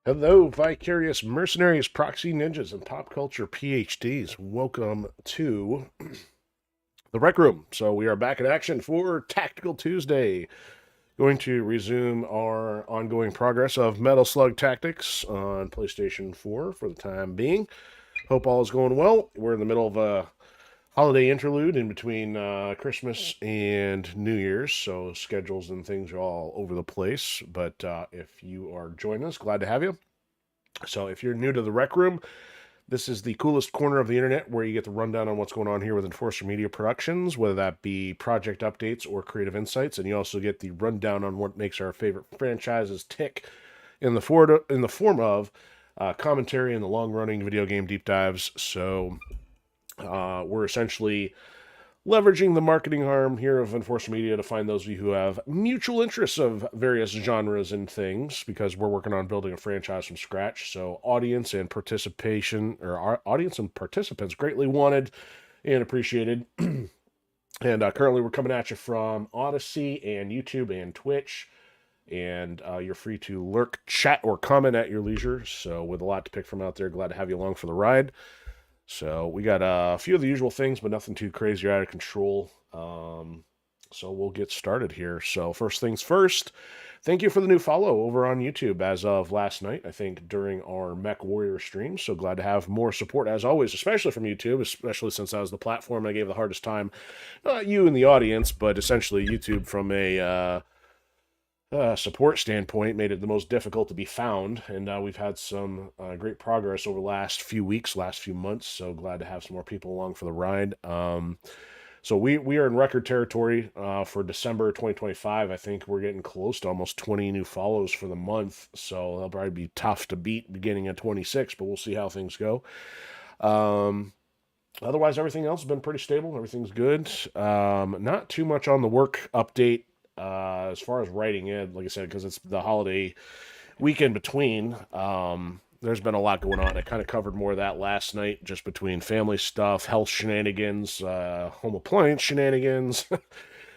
Hello, vicarious mercenaries, proxy ninjas, and pop culture PhDs. Welcome to the Rec Room. So we are back in action for Tactical Tuesday. Going to resume our ongoing progress of Metal Slug Tactics on PlayStation 4 for the time being. Hope all is going well. We're in the middle of a holiday interlude in between Christmas and New Year's, so schedules and things are all over the place. But if you are joining us, glad to have you. So if you're new to the Rec Room, this is the coolest corner of the internet where you get the rundown on what's going on here with Enforcer Media Productions, whether that be project updates or creative insights, and you also get the rundown on what makes our favorite franchises tick in the form of commentary and the long-running video game deep dives. So we're essentially leveraging the marketing arm here of Enforcer Media to find those of you who have mutual interests of various genres and things, because we're working on building a franchise from scratch. So audience and participation, or our audience and participants, greatly wanted and appreciated. And currently we're coming at you from Odysee and YouTube and Twitch. And you're free to lurk, chat, or comment at your leisure. So with a lot to pick from out there, glad to have you along for the ride. So we got a few of the usual things, but nothing too crazy or out of control. So we'll get started here. So first things first, thank you for the new follow over on YouTube as of last night, I think during our Mech Warrior stream. So glad to have more support as always, especially from YouTube, especially since that was the platform I gave the hardest time. Not you in the audience, but essentially YouTube from a support standpoint made it the most difficult to be found, and we've had some great progress over the last few weeks, last few months, so glad to have some more people along for the ride. So we are in record territory for December 2025. I think we're getting close to almost 20 new follows for the month, so that'll probably be tough to beat beginning at 26, but we'll see how things go. Otherwise, everything else has been pretty stable. Everything's good. Not too much on the work update. As far as writing in, like I said, because it's the holiday weekend between, there's been a lot going on. I kind of covered more of that last night, just between family stuff, health shenanigans, home appliance shenanigans.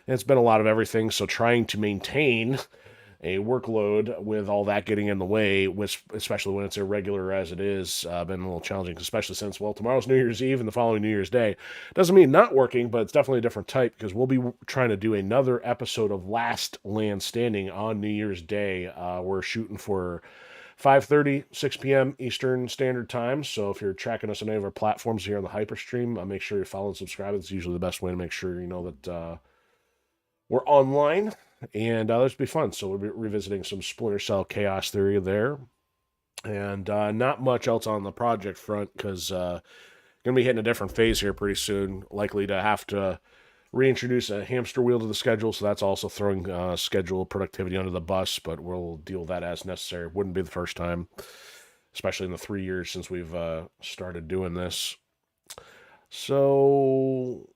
It's been a lot of everything, so trying to maintain a workload with all that getting in the way, which, especially when it's irregular as it is, been a little challenging, especially since, well, tomorrow's New Year's Eve and the following New Year's Day. Doesn't mean not working, but it's definitely a different type, because we'll be trying to do another episode of Last LAN Standing on New Year's Day. We're shooting for 5:30, 6 p.m. Eastern Standard Time, so if you're tracking us on any of our platforms here on the Hyperstream, make sure you follow and subscribe. It's usually the best way to make sure you know that we're online. And this will be fun. So we'll be revisiting some Splinter Cell Chaos Theory there. And not much else on the project front, because going to be hitting a different phase here pretty soon. Likely to have to reintroduce a hamster wheel to the schedule. So that's also throwing schedule productivity under the bus. But we'll deal with that as necessary. Wouldn't be the first time, especially in the 3 years since we've started doing this. So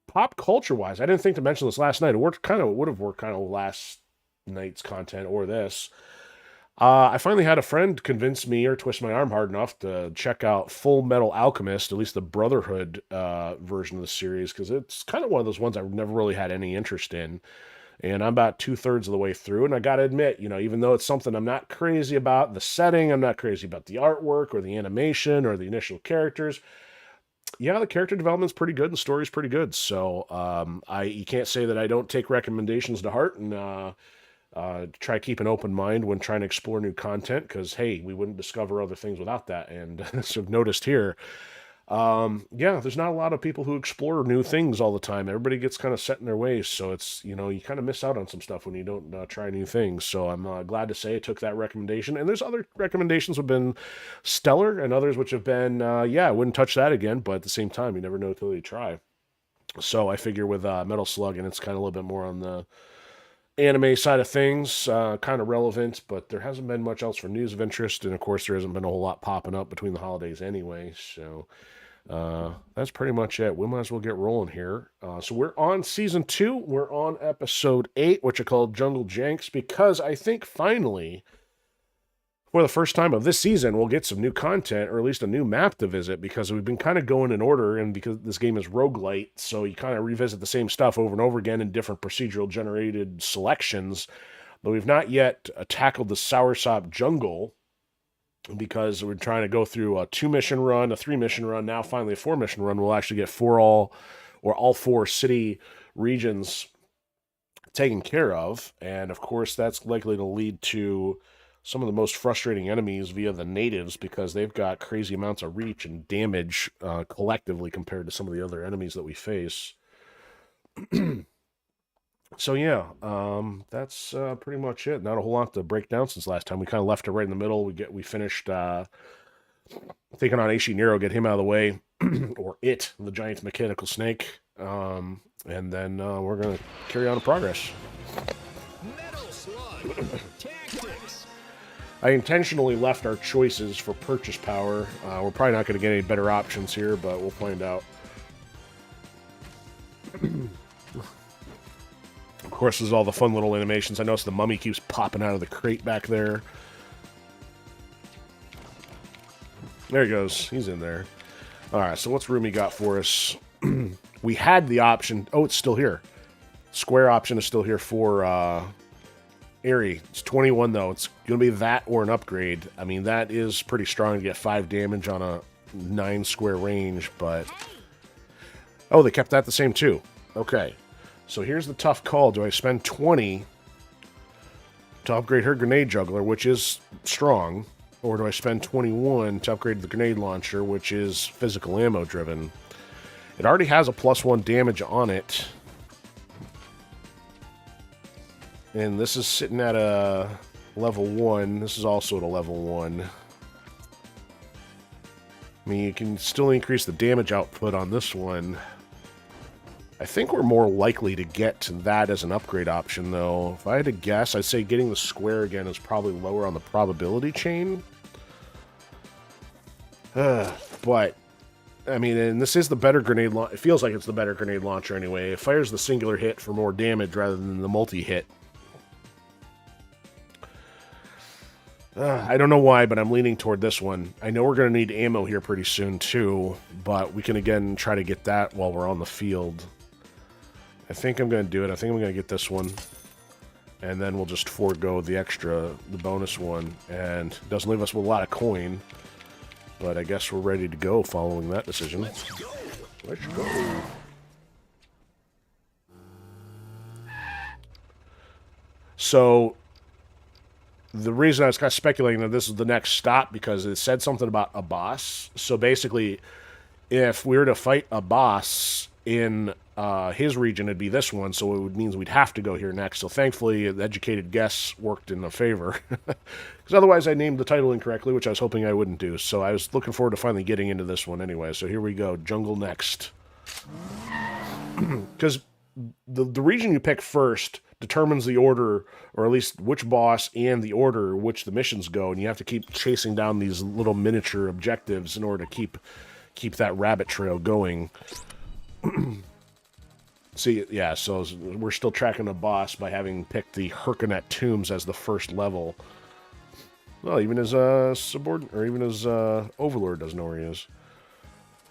pop culture wise, I didn't think to mention this last night. It would have worked kind of last night's content or this. I finally had a friend convince me or twist my arm hard enough to check out Full Metal Alchemist, at least the Brotherhood version of the series, because it's kind of one of those ones I've never really had any interest in. And I'm about 2/3 of the way through, and I got to admit, even though it's something I'm not crazy about, the setting, I'm not crazy about the artwork or the animation or the initial characters. Yeah, the character development's pretty good and the story's pretty good. So you can't say that I don't take recommendations to heart, and try to keep an open mind when trying to explore new content, because hey, we wouldn't discover other things without that. And as I've noticed here, yeah, there's not a lot of people who explore new things all the time. Everybody gets kind of set in their ways, so it's you kind of miss out on some stuff when you don't try new things. So I'm glad to say I took that recommendation, and there's other recommendations have been stellar, and others which have been yeah, I wouldn't touch that again, but at the same time, you never know until you try. So I figure with Metal Slug, and it's kind of a little bit more on the anime side of things, kind of relevant, but there hasn't been much else for news of interest, and of course there hasn't been a whole lot popping up between the holidays anyway. So that's pretty much it. We might as well get rolling here. So we're on season 2. We're on episode 8, which I called Jungle Janx, because I think finally, for the first time of this season, we'll get some new content, or at least a new map to visit, because we've been kind of going in order, and because this game is roguelite, so you kind of revisit the same stuff over and over again in different procedural generated selections. But we've not yet tackled the Soursop jungle, because we're trying to go through a 2-mission run, a 3-mission run, now finally a 4-mission run. We'll actually get all 4 city regions taken care of, and of course that's likely to lead to some of the most frustrating enemies via the natives, because they've got crazy amounts of reach and damage collectively compared to some of the other enemies that we face. So yeah, that's pretty much it. Not a whole lot to break down since last time. We kind of left it right in the middle. We finished taking on Aishi Nero, get him out of the way, or it, the giant mechanical snake, and then we're gonna carry on in progress. Metal Slug. Tactics. I intentionally left our choices for purchase power. We're probably not going to get any better options here, but we'll find out. Of course, there's all the fun little animations. I noticed the mummy keeps popping out of the crate back there. There he goes. He's in there. All right, so what's Rumi got for us? We had the option. Oh, it's still here. Square option is still here for Airy. It's 21, though. It's going to be that or an upgrade. I mean, that is pretty strong to get 5 damage on a 9 square range, but... Oh, they kept that the same, too. Okay. So here's the tough call. Do I spend 20 to upgrade her grenade juggler, which is strong, or do I spend 21 to upgrade the grenade launcher, which is physical ammo driven? It already has a +1 damage on it. And this is sitting at a level 1. This is also at a level 1. I mean, you can still increase the damage output on this one. I think we're more likely to get to that as an upgrade option, though. If I had to guess, I'd say getting the square again is probably lower on the probability chain. But, I mean, and this is the better grenade launcher. It feels like it's the better grenade launcher anyway. It fires the singular hit for more damage rather than the multi-hit. I don't know why, but I'm leaning toward this one. I know we're going to need ammo here pretty soon, too, but we can, again, try to get that while we're on the field. I think I'm going to do it. I think I'm going to get this one, and then we'll just forego the bonus one, and it doesn't leave us with a lot of coin, but I guess we're ready to go following that decision. Let's go. Let's go. So... the reason I was kind of speculating that this is the next stop, because it said something about a boss. So basically, if we were to fight a boss in his region, it'd be this one. So it would means we'd have to go here next. So thankfully, the educated guess worked in the favor. Because otherwise, I named the title incorrectly, which I was hoping I wouldn't do. So I was looking forward to finally getting into this one anyway. So here we go. Jungle next. Because the region you pick first determines the order, or at least which boss and the order which the missions go, and you have to keep chasing down these little miniature objectives in order to keep that rabbit trail going. See, yeah, so we're still tracking the boss by having picked the Hercunet Tombs as the first level. Well, even his subordinate, or even his overlord doesn't know where he is.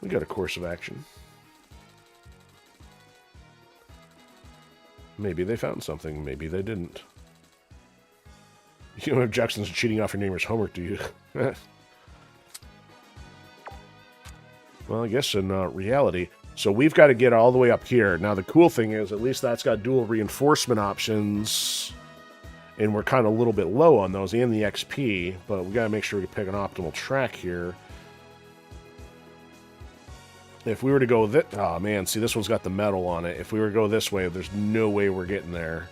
We got a course of action. Maybe they found something. Maybe they didn't. You don't have Jackson's cheating off your neighbor's homework, do you? Well, I guess in reality. So we've got to get all the way up here. Now, the cool thing is, at least that's got dual reinforcement options. And we're kind of a little bit low on those and the XP. But we got to make sure we pick an optimal track here. If we were to go this... oh, man, see, this one's got the metal on it. If we were to go this way, there's no way we're getting there.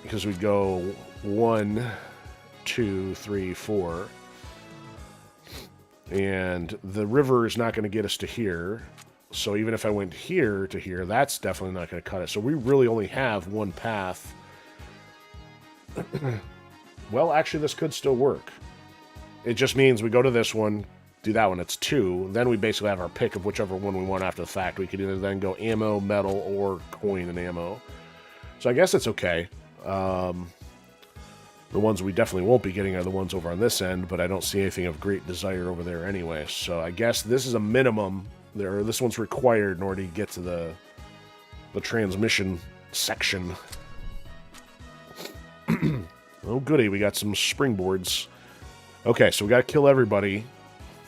Because we'd go 1, 2, 3, 4. And the river is not going to get us to here. So even if I went here to here, that's definitely not going to cut it. So we really only have one path. Well, actually, this could still work. It just means we go to this one... do that one, it's 2. Then we basically have our pick of whichever one we want after the fact. We could either then go ammo, metal, or coin and ammo. So I guess it's okay. The ones we definitely won't be getting are the ones over on this end, but I don't see anything of great desire over there anyway. So I guess this is a minimum. This one's required in order to get to the transmission section. Oh goody, we got some springboards. Okay, so we got to kill everybody.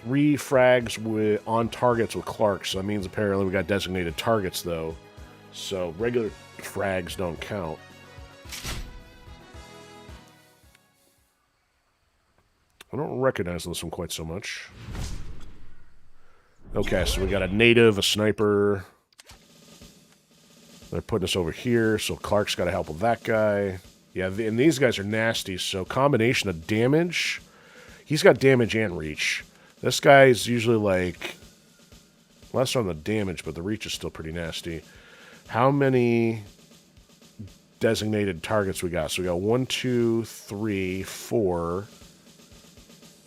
3 frags on targets with Clark, so that means apparently we got designated targets, though. So regular frags don't count. I don't recognize this one quite so much. Okay, so we got a native, a sniper. They're putting us over here, so Clark's got to help with that guy. Yeah, and these guys are nasty, so combination of damage. He's got damage and reach. This guy's usually like less on the damage, but the reach is still pretty nasty. How many designated targets we got? So we got 1, 2, 3, 4,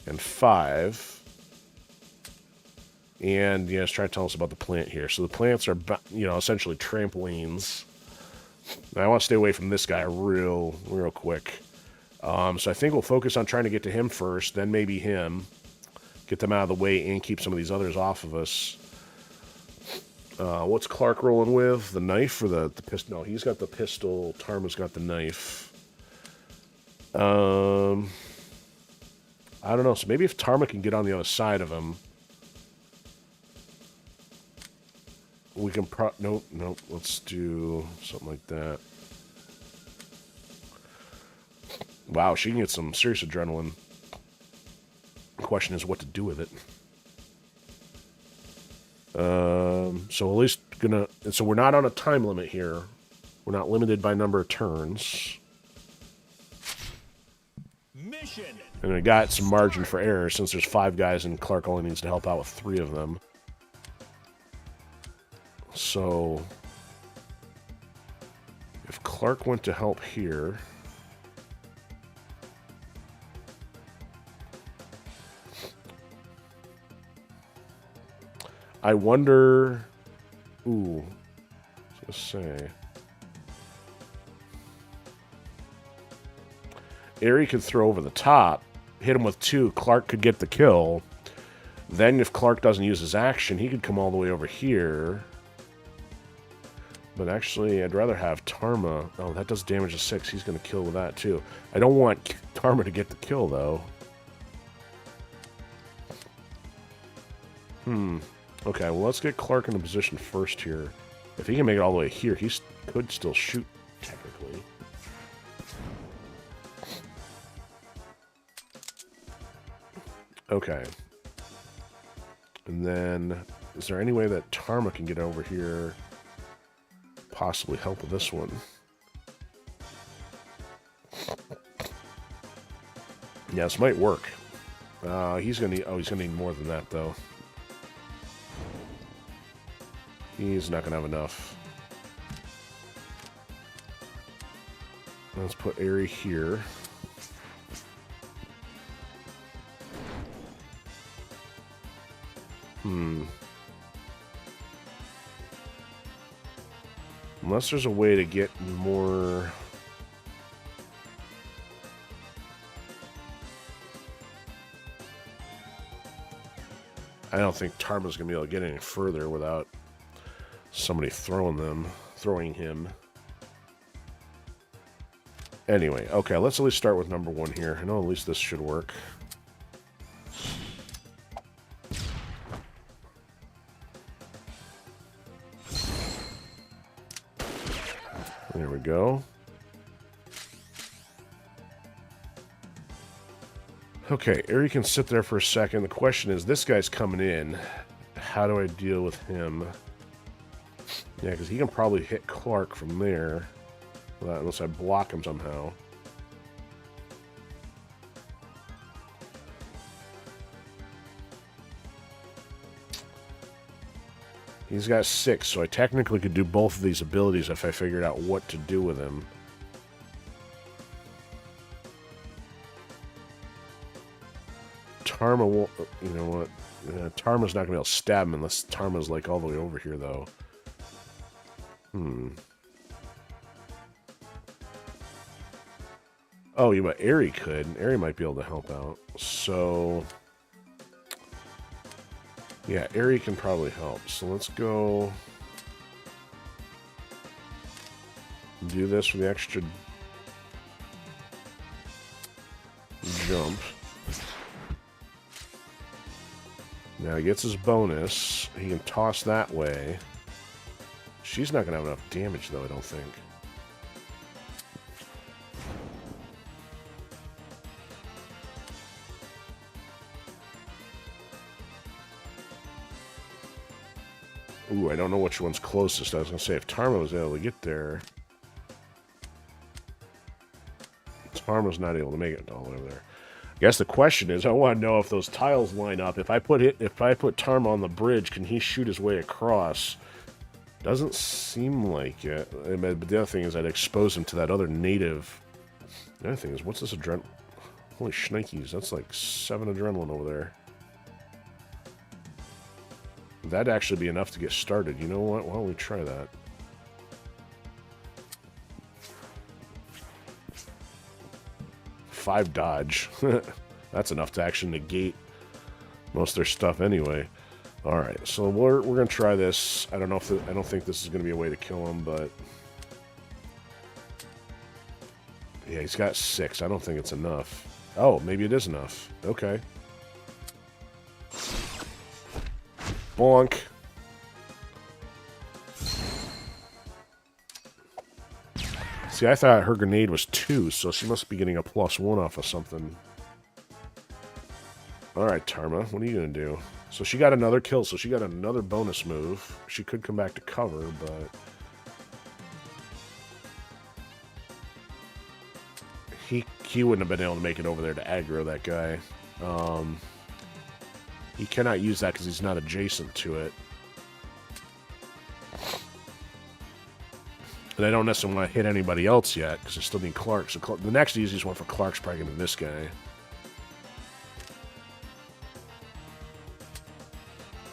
and 5. And yeah, it's trying to tell us about the plant here. So the plants are, you know, essentially trampolines. And I want to stay away from this guy real quick. So I think we'll focus on trying to get to him first, then maybe him. Get them out of the way and keep some of these others off of us. What's Clark rolling with? The knife or the pistol? No, he's got the pistol. Tarma's got the knife. I don't know. So maybe if Tarma can get on the other side of him, we can nope. Let's do something like that. Wow, she can get some serious adrenaline. The question is what to do with it. So at least so we're not on a time limit here. We're not limited by number of turns. Mission. And we got some margin for error since there's 5 guys and Clark only needs to help out with 3 of them. So if Clark went to help here, I wonder. Ooh, I was gonna say. Aerie could throw over the top, hit him with 2. Clark could get the kill. Then, if Clark doesn't use his action, he could come all the way over here. But actually, I'd rather have Tarma. Oh, that does damage to 6. He's going to kill with that, too. I don't want Tarma to get the kill, though. Okay, well, let's get Clark in a position first here. If he can make it all the way here, he could still shoot, technically. Okay. And then, is there any way that Tarma can get over here, possibly help with this one? Yeah, this might work. He's gonna need more than that, though. He's not gonna have enough. Let's put Aerie here. Unless there's a way to get more. I don't think Tarma's gonna be able to get any further without somebody throwing him. Anyway, okay, let's at least start with number 1 here. I know at least this should work. There we go. Okay, Aerie can sit there for a second. The question is, this guy's coming in. How do I deal with him? Yeah, because he can probably hit Clark from there. Unless I block him somehow. He's got 6, so I technically could do both of these abilities if I figured out what to do with him. Tarma won't, you know what? Tarma's not going to be able to stab him unless Tarma's like all the way over here, though. Oh, yeah, but Aerie could. Aerie might be able to help out. So, yeah, Aerie can probably help. So let's go do this for the extra jump. Now he gets his bonus. He can toss that way. She's not going to have enough damage, though, I don't think. Ooh, I don't know which one's closest. I was going to say, if Tarma was able to get there... Tarma's not able to make it all the way over there. I guess the question is, I want to know if those tiles line up. If I put Tarma on the bridge, can he shoot his way across? Doesn't seem like it. But the other thing is I'd expose him to that other native. The other thing is, what's this adrenaline? Holy shnikes, that's like 7 adrenaline over there. That'd actually be enough to get started. You know what? Why don't we try that? Five dodge. That's enough to actually negate most of their stuff anyway. All right, so we're gonna try this. I don't know if I don't think this is gonna be a way to kill him, but yeah, he's got 6. I don't think it's enough. Oh, maybe it is enough. Okay. Bonk. See, I thought her grenade was 2, so she must be getting a +1 off of something. Alright, Tarma, what are you going to do? So she got another kill, so she got another bonus move. She could come back to cover, but... He wouldn't have been able to make it over there to aggro that guy. He cannot use that because he's not adjacent to it. And I don't necessarily want to hit anybody else yet, because I still need Clark. So the next easiest one for Clark's probably going to be this guy.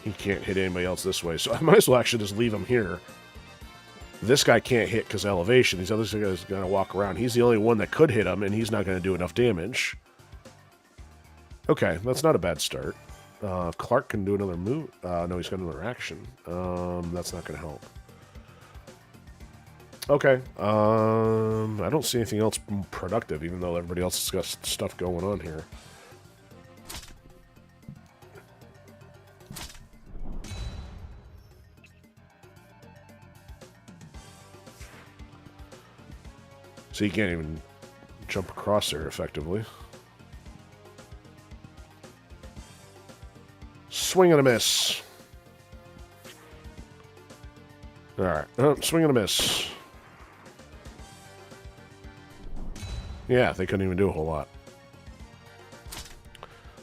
He can't hit anybody else this way, so I might as well actually just leave him here. This guy can't hit because elevation. These other guys are going to walk around. He's the only one that could hit him, and he's not going to do enough damage. Okay, that's not a bad start. Clark can do another move. No, he's got another action. That's not going to help. Okay. I don't see anything else productive, even though everybody else has got stuff going on here. So you can't even jump across there effectively. Swing and a miss. Alright. Swing and a miss. Yeah, they couldn't even do a whole lot.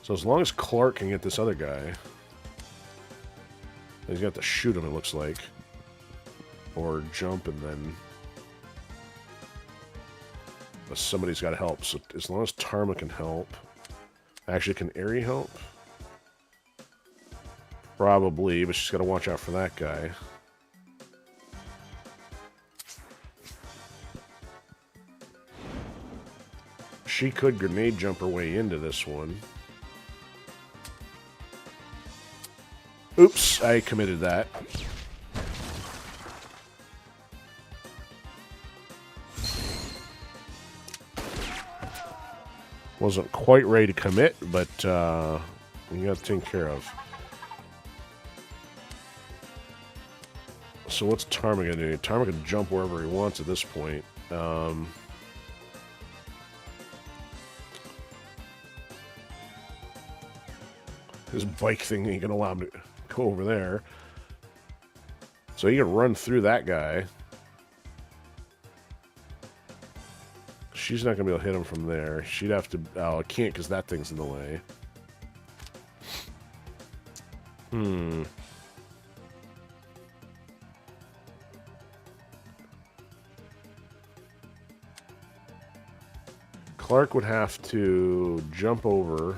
So as long as Clark can get this other guy... He's got to shoot him, it looks like. Or jump and then... But somebody's got to help. So as long as Tarma can help... Actually, can Aerie help? Probably, but she's got to watch out for that guy. She could grenade jump her way into this one. Oops, I committed that. Wasn't quite ready to commit, but you got to take care of. So what's Tarma going to do? Tarma can jump wherever he wants at this point. His bike thing ain't going to allow him to go over there. So he can run through that guy. She's not going to be able to hit him from there. She'd have to... Oh, I can't because that thing's in the way. Clark would have to jump over.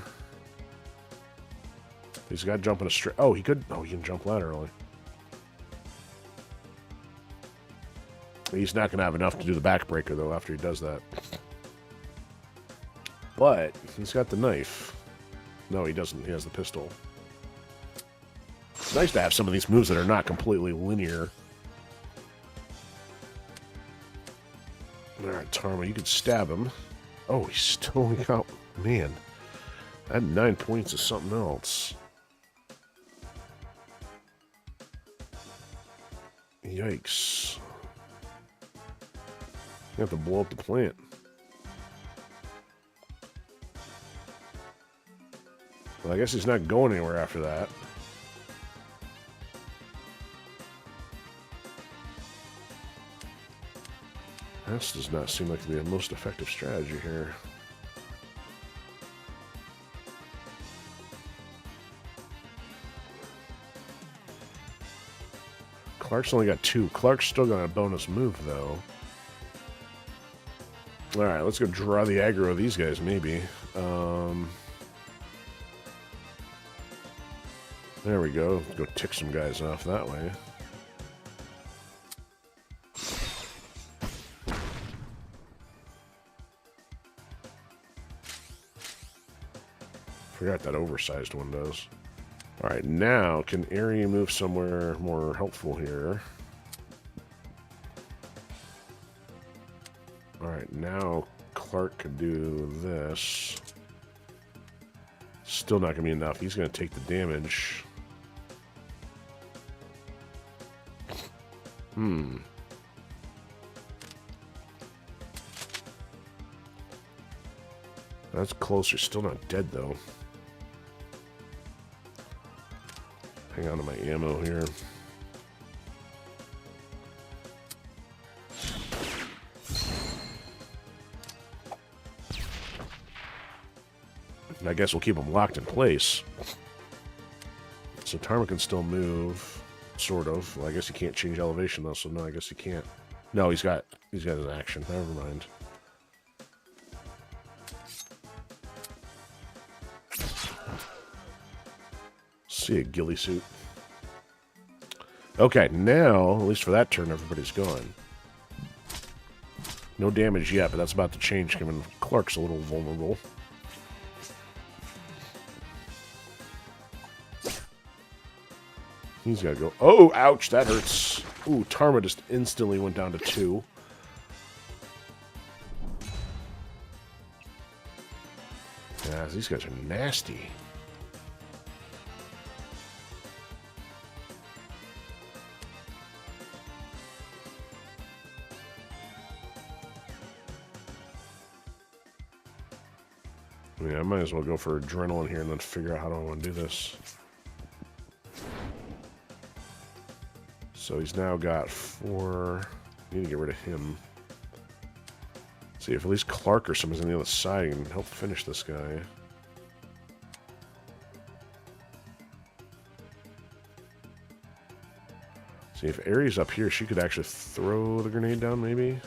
He's got to jump in a straight... Oh, he could... Oh, he can jump laterally. He's not going to have enough to do the backbreaker, though, after he does that. But he's got the knife. No, he doesn't. He has the pistol. It's nice to have some of these moves that are not completely linear. Alright, Tarma, you can stab him. Oh, he's still only got... Man, that 9 points is something else. Yikes. You have to blow up the plant. Well, I guess he's not going anywhere after that. This does not seem like the most effective strategy here. Clark's only got 2. Clark's still got a bonus move, though. Alright, let's go draw the aggro of these guys, maybe. There we go. Go tick some guys off that way. Forgot that oversized one does. Alright, now can Ari move somewhere more helpful here? Alright, now Clark could do this. Still not going to be enough. He's going to take the damage. That's closer. Still not dead, though. Hang on to my ammo here. I guess we'll keep him locked in place. So Tarma can still move, sort of. Well, I guess he can't change elevation though, so no, I guess he can't. No, he's got an action. Never mind. See a ghillie suit. Okay, now, at least for that turn, everybody's gone. No damage yet, but that's about to change, given Clark's a little vulnerable. He's got to go. Oh, ouch, that hurts. Ooh, Tarma just instantly went down to 2. Yeah, these guys are nasty. Yeah, I might as well go for adrenaline here and then figure out how do I want to do this. So he's now got 4. Need to get rid of him. See if at least Clark or someone's on the other side and help finish this guy. See if Aries up here, she could actually throw the grenade down, maybe.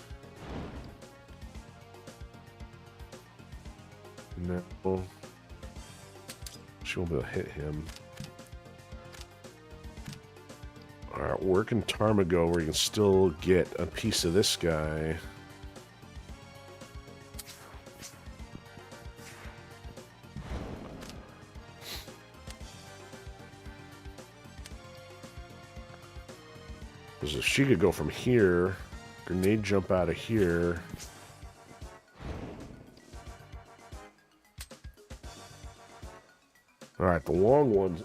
No. She won't be able to hit him. Alright, where can Tarma go where you can still get a piece of this guy? Because if she could go from here, grenade jump out of here. Alright, the long one,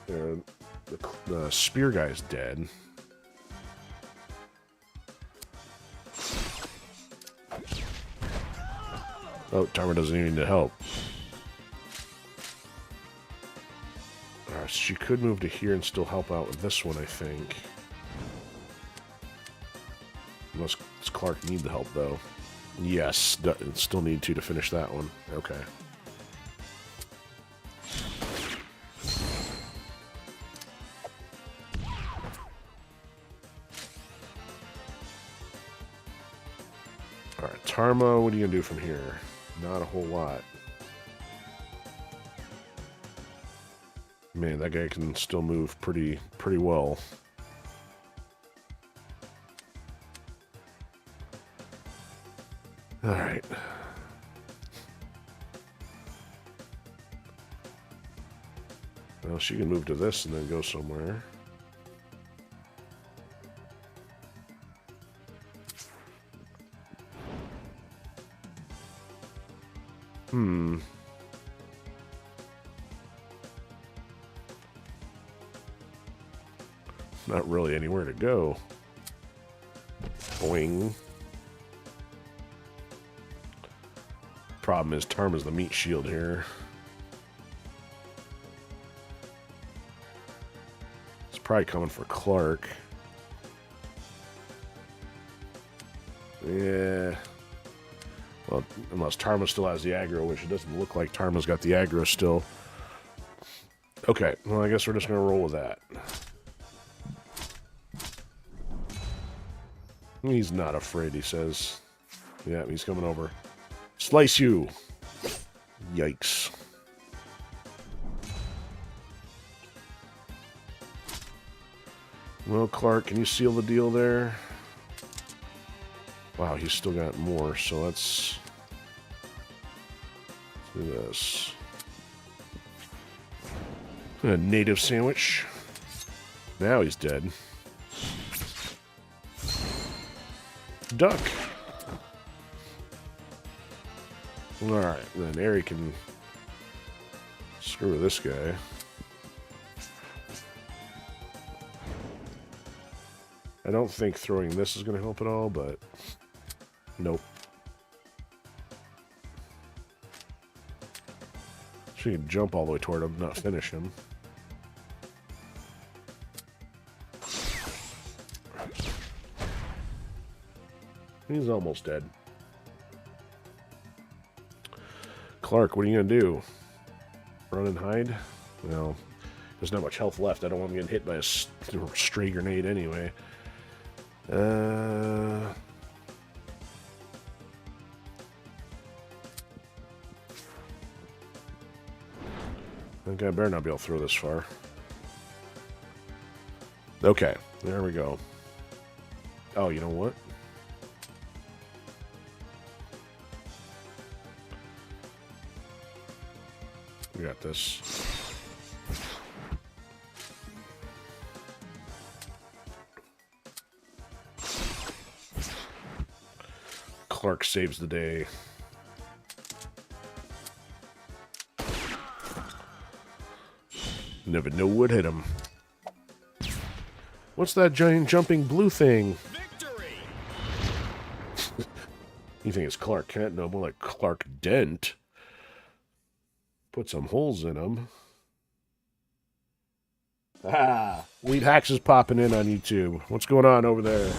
the spear guy's dead. Oh, Tarma doesn't even need help. Alright, she could move to here and still help out with this one, I think. Unless Clark need the help, though. Yes, still need to finish that one. Okay. Alright, Tarma, what are you going to do from here? Not a whole lot. Man, that guy can still move pretty well. Alright. Well, she can move to this and then go somewhere. Not really anywhere to go. Boing. Problem is, Tarma's the meat shield here. It's probably coming for Clark. Yeah. Well, unless Tarma still has the aggro, which it doesn't look like Tarma's got the aggro still. Okay, well, I guess we're just going to roll with that. He's not afraid, he says. Yeah, he's coming over. Slice you! Yikes. Well, Clark, can you seal the deal there? Wow, he's still got more, so let's do this. A native sandwich. Now he's dead. Duck. Alright, then Airy can screw this guy. I don't think throwing this is going to help at all, but nope. So you can jump all the way toward him, not finish him. He's almost dead. Clark, what are you going to do? Run and hide? Well, there's not much health left. I don't want him getting hit by a stray grenade anyway. I think I better not be able to throw this far. Okay, there we go. Oh, you know what? We got this. Clark saves the day. Never know what hit him. What's that giant jumping blue thing? Victory! You think it's Clark Kent? No, more like Clark Dent. Put some holes in him. Ah, Wheat Hacks is popping in on YouTube. What's going on over there?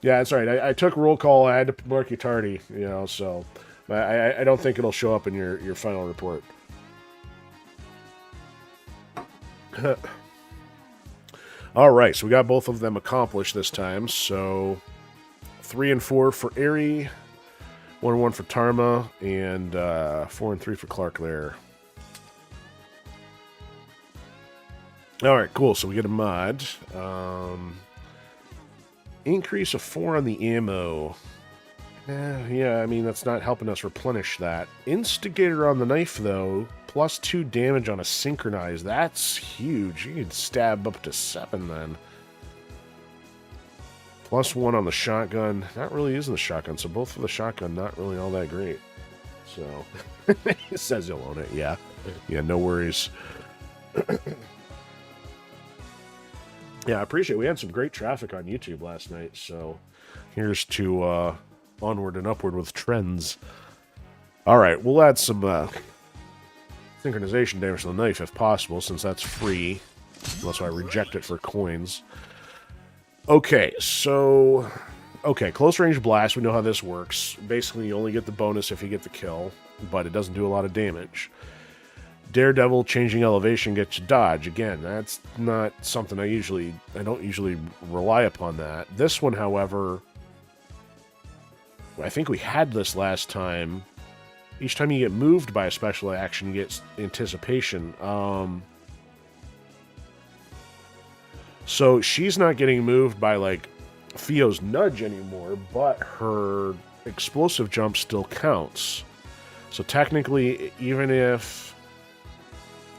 Yeah, that's right. I took roll call. I had to mark you tardy, you know, so I don't think it'll show up in your final report. All right, so we got both of them accomplished this time. So 3 and 4 for Airy, 1 and 1 for Tarma, and 4 and 3 for Clark there. All right, cool. So we get a mod. Increase of 4 on the ammo. Yeah, I mean, that's not helping us replenish that. Instigator on the knife, though. Plus 2 damage on a synchronized. That's huge. You can stab up to 7 then. Plus 1 on the shotgun. Not really using the shotgun, so both for the shotgun, not really all that great. So, it says you'll own it, yeah. Yeah, no worries. Yeah, I appreciate it. We had some great traffic on YouTube last night, so here's to onward and upward with trends. All right, we'll add some synchronization damage to the knife if possible, since that's free, unless I reject it for coins. Okay, so... Okay, close range blast, we know how this works. Basically, you only get the bonus if you get the kill, but it doesn't do a lot of damage. Daredevil, changing elevation gets you dodge. Again, that's not something I don't usually rely upon that. This one, however, I think we had this last time. Each time you get moved by a special action, you get anticipation. So she's not getting moved by, like, Theo's nudge anymore, but her explosive jump still counts. So technically, even if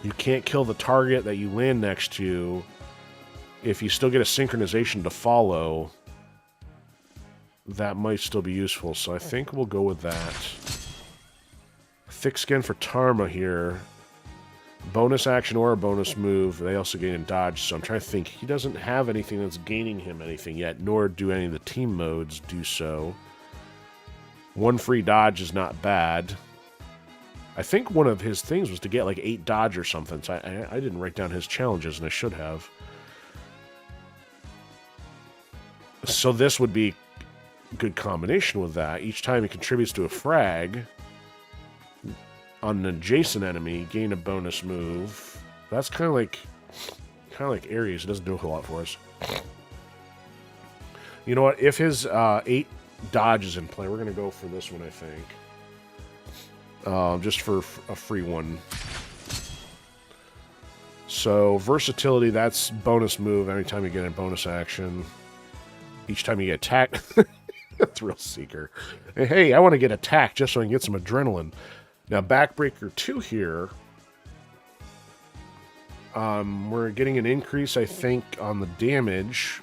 you can't kill the target that you land next to, if you still get a synchronization to follow, that might still be useful. So I think we'll go with that. Thick skin for Tarma here. Bonus action or a bonus move. They also gain a dodge, so I'm trying to think. He doesn't have anything that's gaining him anything yet, nor do any of the team modes do so. One free dodge is not bad. I think one of his things was to get like 8 dodge or something, so I didn't write down his challenges, and I should have. So this would be a good combination with that. Each time he contributes to a frag on an adjacent enemy, gain a bonus move. That's kind of like Ares. It doesn't do a whole lot for us. You know what? If his 8 dodge is in play, we're going to go for this one, I think. Just for a free one. So, versatility, that's bonus move anytime you get a bonus action. Each time you get attacked. Thrill Seeker. Hey, I want to get attacked just so I can get some adrenaline. Now, Backbreaker 2 here. We're getting an increase, I think, on the damage.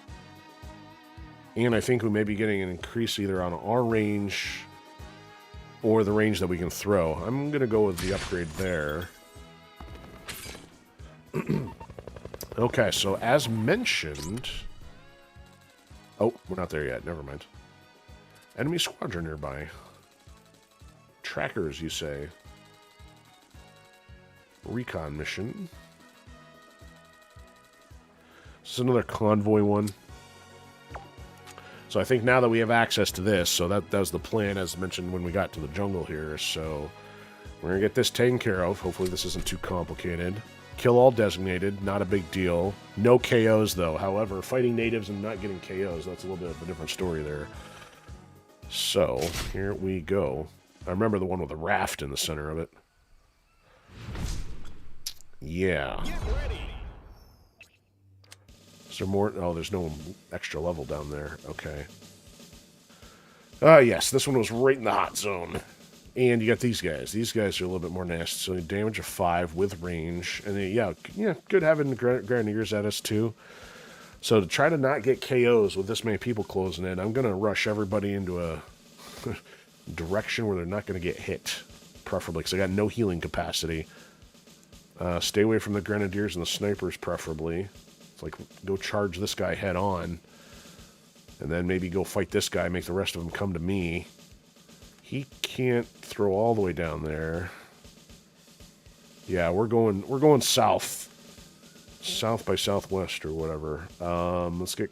And I think we may be getting an increase either on our range or the range that we can throw. I'm going to go with the upgrade there. Okay, so as mentioned... Oh, we're not there yet. Never mind. Enemy squadron nearby. Trackers, you say. Recon mission. This is another convoy one. So I think now that we have access to this, so that was the plan as mentioned when we got to the jungle here. So we're going to get this taken care of. Hopefully this isn't too complicated. Kill all designated, not a big deal. No KOs though. However, fighting natives and not getting KOs, that's a little bit of a different story there. So here we go. I remember the one with the raft in the center of it. Yeah. Get ready. Is there more? Oh, there's no extra level down there. Okay. Yes, this one was right in the hot zone. And you got these guys. These guys are a little bit more nasty. So damage of 5 with range. And then, yeah, good having the Grenadiers at us too. So to try to not get KOs with this many people closing in, I'm going to rush everybody into a direction where they're not going to get hit. Preferably, because I got no healing capacity. Stay away from the Grenadiers and the snipers, preferably. It's like, go charge this guy head on. And then maybe go fight this guy, make the rest of them come to me. He can't throw all the way down there. Yeah, we're going south. South by southwest or whatever. Let's get...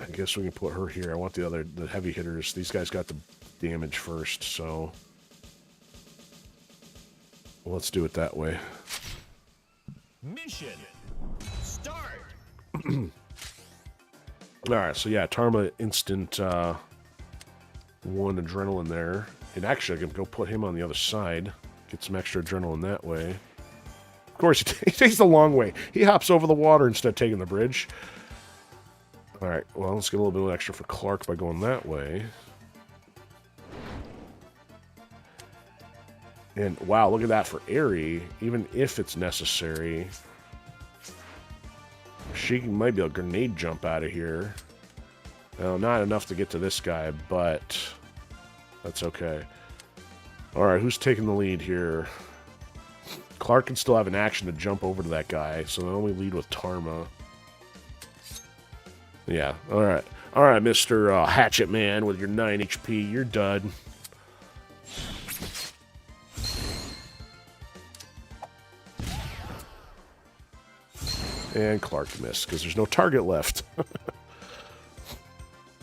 I guess we can put her here. I want the heavy hitters. These guys got the damage first, so... Let's do it that way. Mission start. Alright, so yeah, Tarma instant 1 adrenaline there. And actually, I can go put him on the other side. Get some extra adrenaline that way. Of course, he takes the long way. He hops over the water instead of taking the bridge. Alright, well, let's get a little bit extra for Clark by going that way. And wow, look at that for Aerie. Even if it's necessary, she might be able to grenade jump out of here. Well, not enough to get to this guy, but that's okay. Alright, who's taking the lead here? Clark can still have an action to jump over to that guy, so they only lead with Tarma. Yeah, alright. Alright, Mr. Hatchet Man with your 9 HP, you're done. And Clark missed, because there's no target left.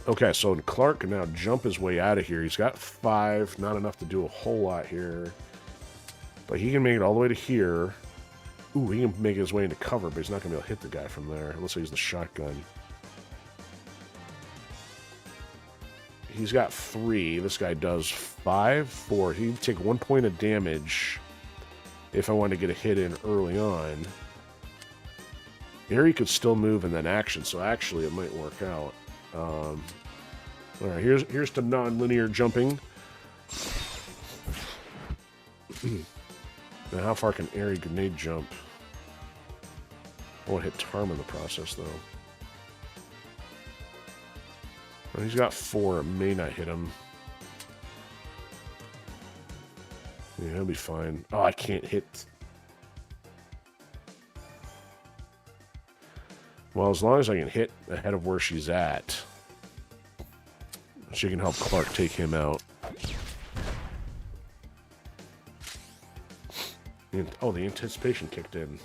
Okay, so Clark can now jump his way out of here. He's got 5, not enough to do a whole lot here. But he can make it all the way to here. Ooh, he can make his way into cover, but he's not going to be able to hit the guy from there, unless he uses the shotgun. He's got 3. This guy does 5, 4. He'd take 1 point of damage if I wanted to get a hit in early on. Here he could still move and then action, so actually it might work out. Alright, here's to non-linear jumping. Now, how far can Aerie grenade jump? I won't hit Tarma in the process, though. Well, he's got 4. It may not hit him. Yeah, he'll be fine. Oh, I can't hit. Well, as long as I can hit ahead of where she's at, she can help Clark take him out. Oh, the anticipation kicked in.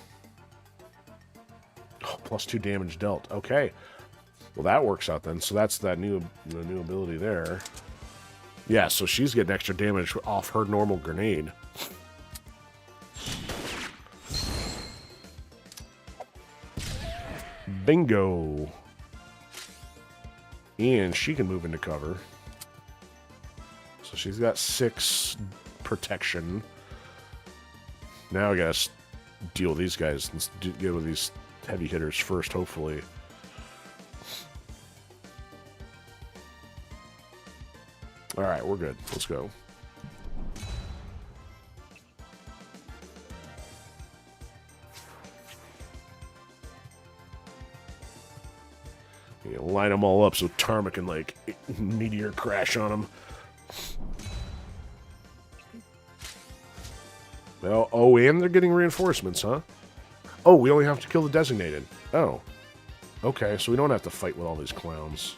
Oh, +2 damage dealt. Okay. Well, that works out then. So that's the new ability there. Yeah, so she's getting extra damage off her normal grenade. Bingo. And she can move into cover. So she's got 6 protection. Now I gotta deal with these guys. Let's deal with these heavy hitters first, hopefully. Alright, we're good. Let's go. You line them all up so Tarma can, like, meteor crash on them. Well, oh, and they're getting reinforcements, huh? Oh, we only have to kill the designated. Oh. Okay, so we don't have to fight with all these clowns.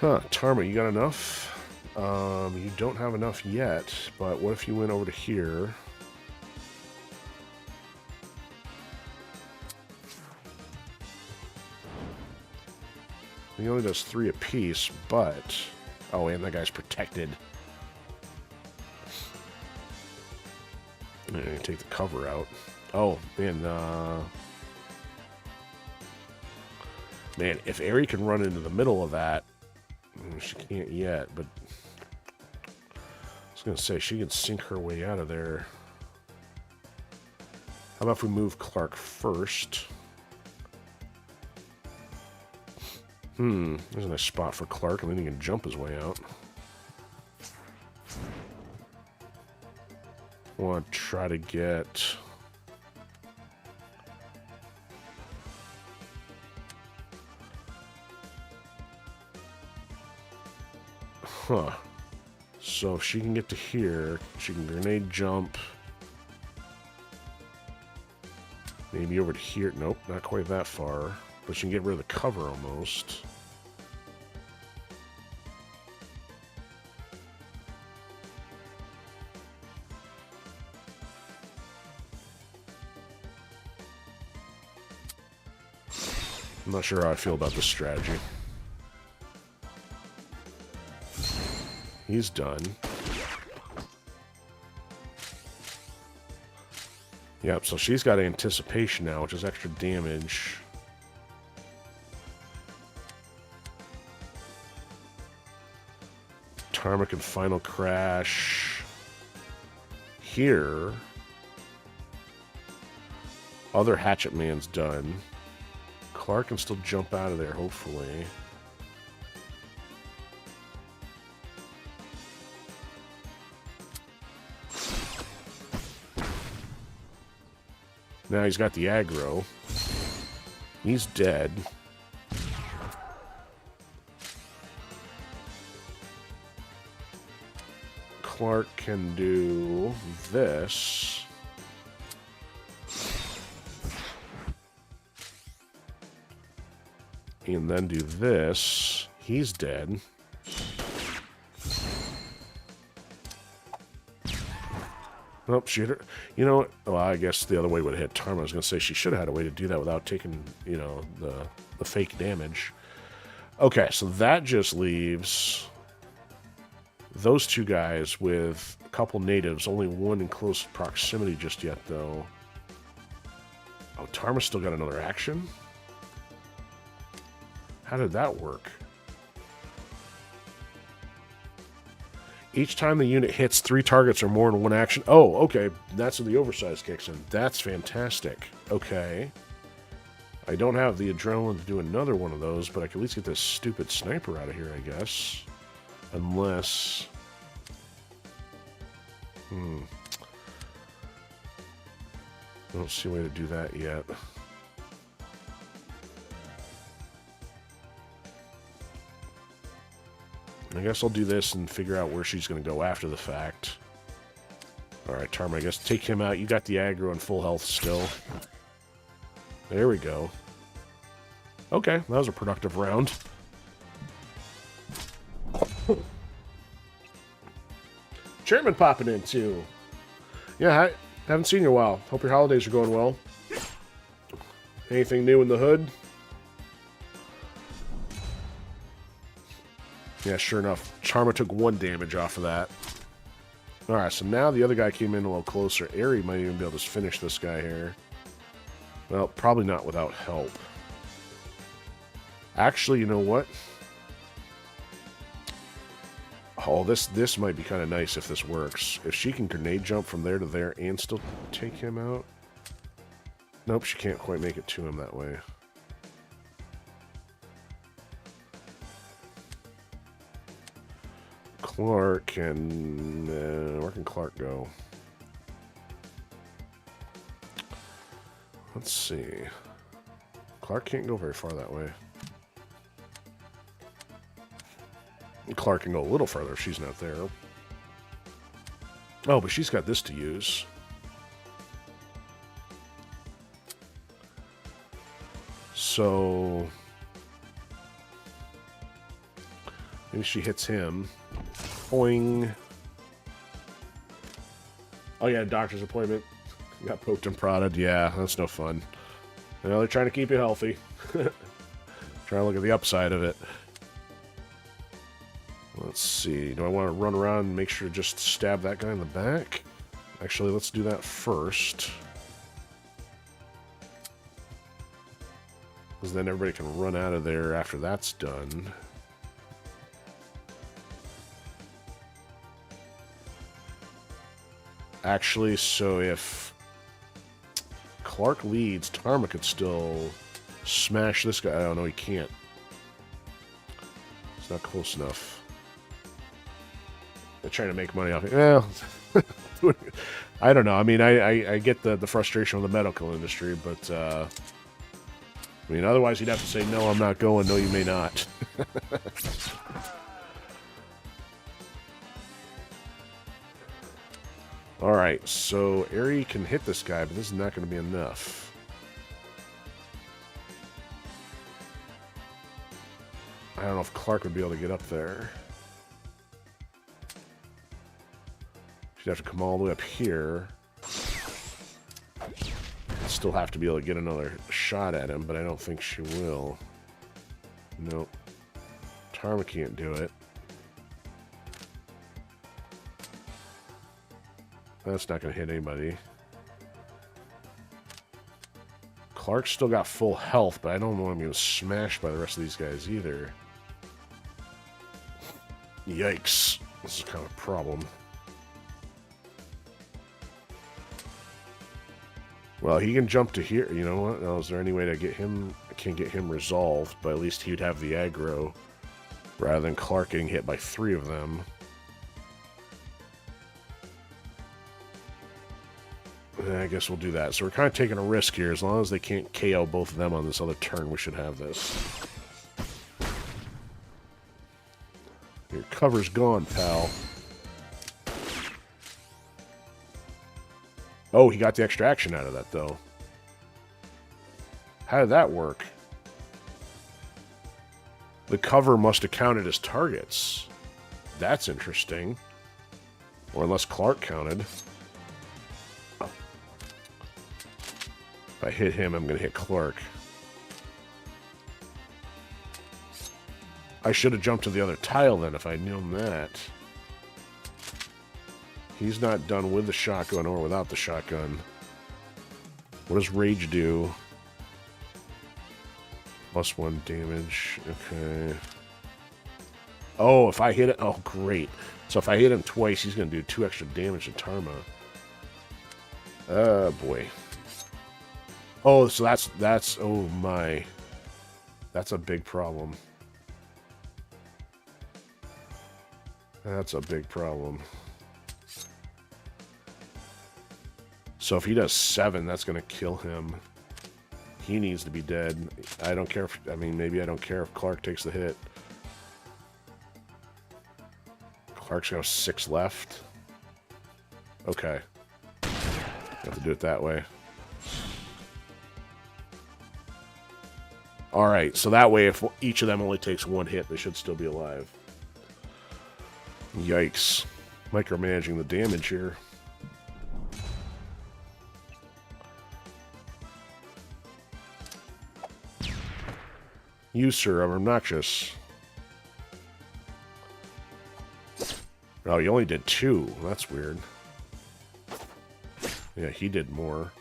Huh, Tarma, you got enough? You don't have enough yet, but what if you went over to here? He only does 3 apiece, but... Oh, and that guy's protected. I'm gonna take the cover out. Oh, and, man, if Aerie can run into the middle of that... She can't yet, but... I was gonna say, she can sink her way out of there. How about if we move Clark first? There's a nice spot for Clark, and then he can jump his way out. I want to try to get... Huh. So if she can get to here, she can grenade jump. Maybe over to here. Nope, not quite that far. But she can get rid of the cover almost. I'm not sure how I feel about this strategy. He's done. Yep, so she's got anticipation now, which is extra damage. Tarma can final crash here. Other Hatchet Man's done. Clark can still jump out of there, hopefully. Now he's got the aggro. He's dead. Clark can do this. And then do this. He's dead. Oh, she hit her. You know what? Well, I guess the other way would have hit Tarma. I was going to say she should have had a way to do that without taking, you know, the fake damage. Okay, so that just leaves those two guys with a couple natives. Only one in close proximity just yet, though. Oh, Tarma's still got another action? How did that work? Each time the unit hits 3 targets or more in one action. Oh, okay. That's when the oversize kicks in. That's fantastic. Okay. I don't have the adrenaline to do another one of those, but I can at least get this stupid sniper out of here, I guess. Unless... I don't see a way to do that yet. I guess I'll do this and figure out where she's going to go after the fact. Alright, Tarma, I guess take him out. You got the aggro and full health still. There we go. Okay, that was a productive round. Chairman popping in, too. Yeah, I haven't seen you in a while. Hope your holidays are going well. Anything new in the hood? Yeah, sure enough. Tarma took 1 damage off of that. Alright, so now the other guy came in a little closer. Aerie might even be able to finish this guy here. Well, probably not without help. Actually, you know what? Oh, this might be kind of nice if this works. If she can grenade jump from there to there and still take him out. Nope, she can't quite make it to him that way. Clark can... where can Clark go? Let's see. Clark can't go very far that way. Clark can go a little further if she's not there. Oh, but she's got this to use. So... maybe she hits him. Boing. Oh yeah, doctor's appointment. Got poked and prodded. Yeah, that's no fun. You know, they're trying to keep you healthy. Trying to look at the upside of it. Let's see. Do I want to run around and make sure to just stab that guy in the back? Actually, let's do that first. Because then everybody can run out of there after that's done. Actually, so if Clark leads, Tarma could still smash this guy. I don't know, he can't. It's not close enough. They're trying to make money off it. Well, I don't know. I mean, I get the frustration with the medical industry, but, I mean, otherwise he'd have to say, no, I'm not going. No, you may not. Alright, so Aerie can hit this guy, but this is not going to be enough. I don't know if Clark would be able to get up there. She'd have to come all the way up here. Still have to be able to get another shot at him, but I don't think she will. Nope. Tarma can't do it. That's not going to hit anybody. Clark's still got full health, but I don't know if I'm going to smash by the rest of these guys either. Yikes. This is kind of a problem. Well, he can jump to here. You know what? Now, is there any way to get him? I can't get him resolved, but at least he'd have the aggro rather than Clark getting hit by 3 of them. I guess we'll do that. So we're kind of taking a risk here. As long as they can't KO both of them on this other turn, we should have this. Your cover's gone, pal. Oh, he got the extra action out of that, though. How did that work? The cover must have counted as targets. That's interesting. Or unless Clark counted. If I hit him, I'm going to hit Clark. I should have jumped to the other tile then if I'd known that. He's not done with the shotgun or without the shotgun. What does Rage do? +1 damage. Okay. Oh, if I hit it... oh, great. So if I hit him twice, he's going to do 2 extra damage to Tarma. Oh, boy. Oh, so that's... oh, my. That's a big problem. That's a big problem. So if he does 7, that's going to kill him. He needs to be dead. I don't care if... I mean, maybe I don't care if Clark takes the hit. Arc's got 6 left. Okay. Have to do it that way. Alright, so that way if each of them only takes 1 hit, they should still be alive. Yikes. Micromanaging the damage here. You, sir, are obnoxious. Oh, you only did 2. That's weird. Yeah, he did more.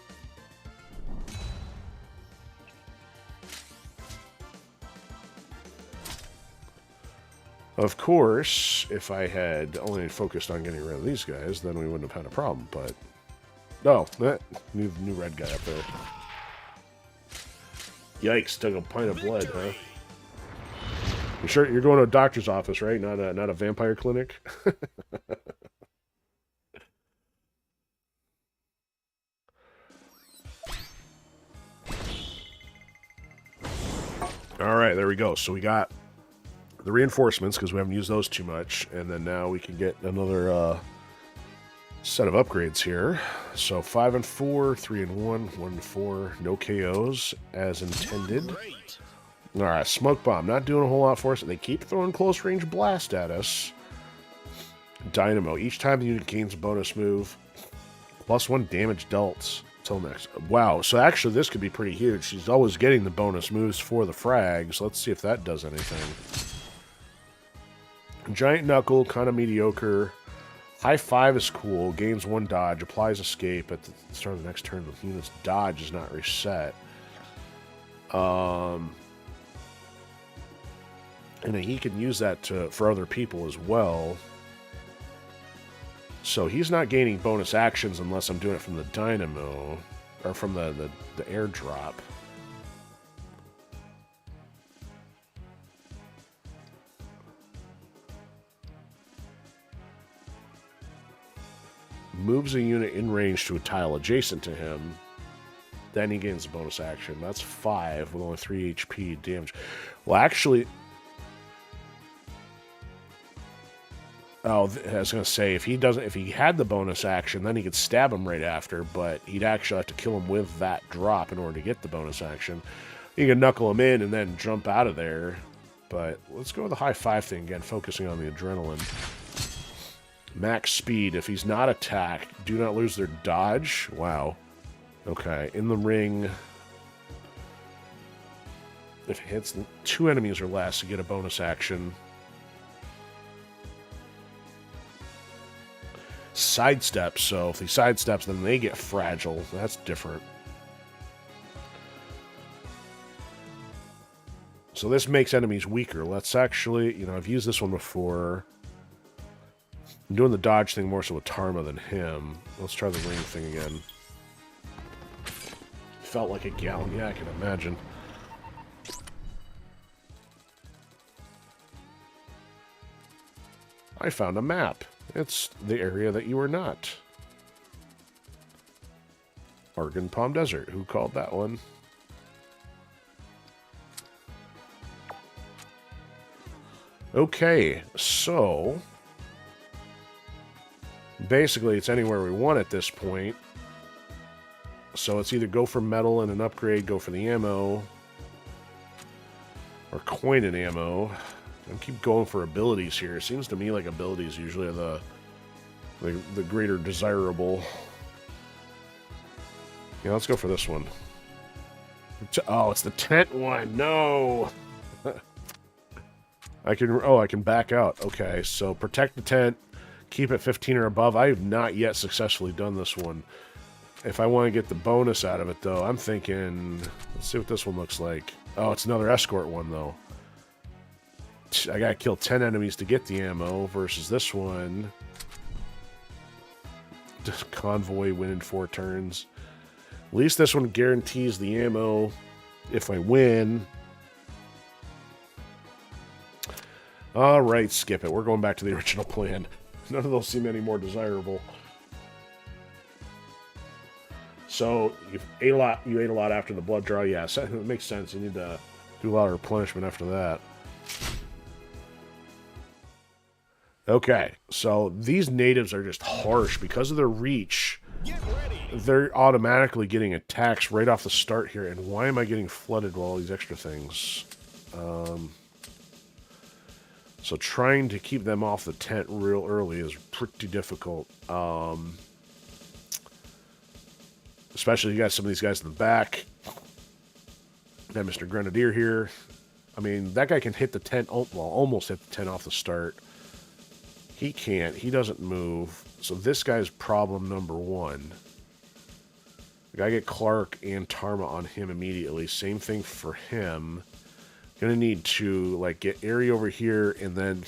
Of course, if I had only focused on getting rid of these guys, then we wouldn't have had a problem, but... Oh, that new red guy up there. Yikes, took a pint of blood, huh? You sure you're going to a doctor's office, right? Not a vampire clinic? Alright, there we go. So we got the reinforcements, because we haven't used those too much, and then now we can get another set of upgrades here. So 5 and 4, 3 and 1, 1 and 4, no KOs as intended. Great. Alright, smoke bomb, not doing a whole lot for us. They keep throwing close range blast at us. Dynamo, each time the unit gains a bonus move, +1 damage dealt till next. Wow, so actually this could be pretty huge. She's always getting the bonus moves for the frags. Let's see if that does anything. Giant Knuckle, kind of mediocre. High 5 is cool, gains 1 dodge, applies escape at the start of the next turn. The unit's dodge is not reset. And he can use that for other people as well. So he's not gaining bonus actions unless I'm doing it from the dynamo, or from the airdrop. Moves a unit in range to a tile adjacent to him. Then he gains a bonus action. That's 5 with only 3 HP damage. Well, actually... Oh, I was going to say, if he had the bonus action, then he could stab him right after, but he'd actually have to kill him with that drop in order to get the bonus action. You can knuckle him in and then jump out of there. But let's go with the high 5 thing again, focusing on the adrenaline. Max speed. If he's not attacked, do not lose their dodge. Wow. Okay, in the ring. If it hits 2 enemies or less, you get a bonus action. Sidestep, so if he sidesteps, then they get fragile. That's different. So this makes enemies weaker. Let's actually, I've used this one before. I'm doing the dodge thing more so with Tarma than him. Let's try the ring thing again. Felt like a gallon. Yeah, I can imagine. I found a map. It's the area that you were not. Argun Palm Desert. Who called that one? Okay, so... basically, it's anywhere we want at this point. So it's either go for metal and an upgrade, go for the ammo, or coin and ammo. And keep going for abilities here. It seems to me like abilities usually are the greater desirable. Yeah, let's go for this one. Oh, it's the tent one. No. I can back out. Okay, so protect the tent. Keep it 15 or above. I have not yet successfully done this one. If I want to get the bonus out of it, though, I'm thinking... let's see what this one looks like. Oh, it's another escort one, though. I gotta kill 10 enemies to get the ammo, versus this one. Just convoy win in 4 turns. At least this one guarantees the ammo if I win. Alright, skip it. We're going back to the original plan. None of those seem any more desirable. So, you ate a lot after the blood draw. Yeah, it makes sense. You need to do a lot of replenishment after that. Okay, so these natives are just harsh because of their reach. Get ready. They're automatically getting attacks right off the start here. And why am I getting flooded with all these extra things? So trying to keep them off the tent real early is pretty difficult. Especially you got some of these guys in the back. Got Mr. Grenadier here. I mean, that guy can hit the tent, well, almost hit the tent off the start. He can't. He doesn't move. So this guy's problem number one. I gotta get Clark and Tarma on him immediately. Same thing for him. Gonna need to, like, get Airy over here and then...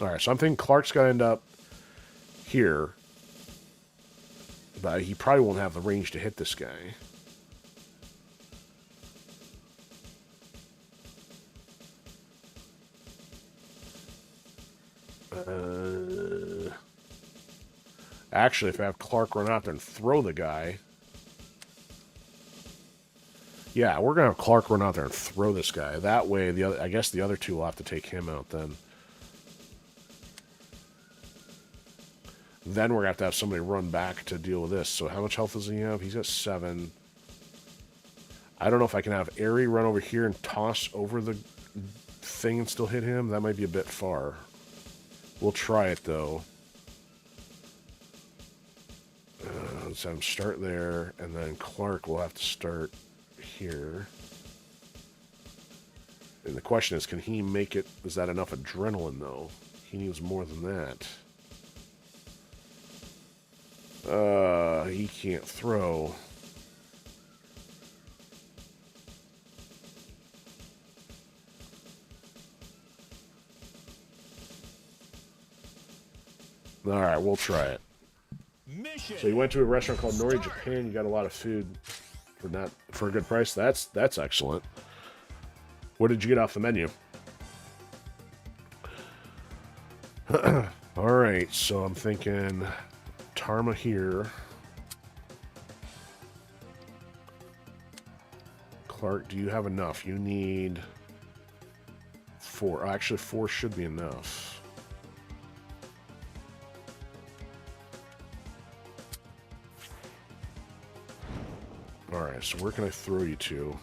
Alright, so I'm thinking Clark's gonna end up here. But he probably won't have the range to hit this guy. Actually, if I have Clark run out there and throw the guy... Yeah, we're going to have Clark run out there and throw this guy. That way, I guess the other two will have to take him out then. Then we're going to have somebody run back to deal with this. So how much health does he have? He's got 7. I don't know if I can have Airy run over here and toss over the thing and still hit him. That might be a bit far. We'll try it, though. Let's have him start there, and then Clark will have to start here. And the question is, can he make it? Is that enough adrenaline, though? He needs more than that. He can't throw. Alright, we'll try it. Mission. So you went to a restaurant called Nori Japan. You got a lot of food for a good price. That's excellent. What did you get off the menu? All right, so I'm thinking Tarma here. Clark, do you have enough? You need 4. Actually, 4 should be enough. Alright, so where can I throw you to?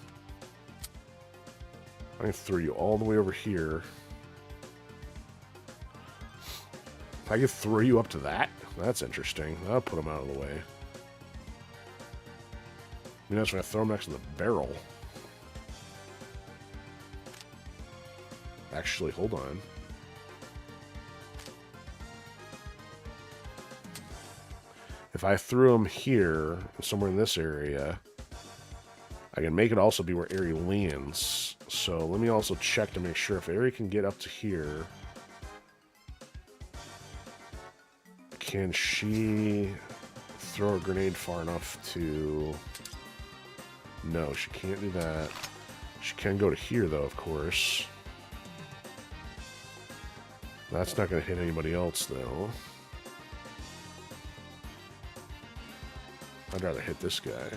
I can throw you all the way over here. If I could throw you up to that? That's interesting. That'll put him out of the way. You know, that's when I throw him next to the barrel. Actually, hold on. If I threw him here, somewhere in this area, I can make it also be where Airy lands. So let me also check to make sure if Airy can get up to here. Can she throw a grenade far enough to... No, she can't do that. She can go to here, though, of course. That's not going to hit anybody else, though. I'd rather hit this guy.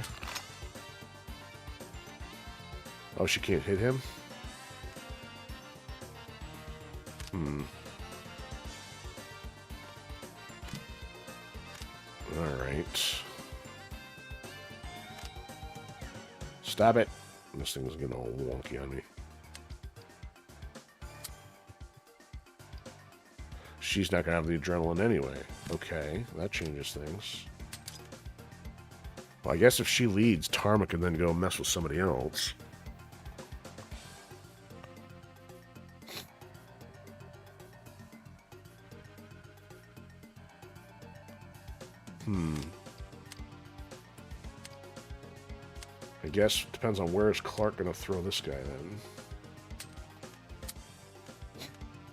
Oh, she can't hit him? Alright. Stop it. This thing's getting all wonky on me. She's not going to have the adrenaline anyway. Okay, that changes things. Well, I guess if she leads, Tarma can then go mess with somebody else. I guess it depends on where is Clark going to throw this guy then.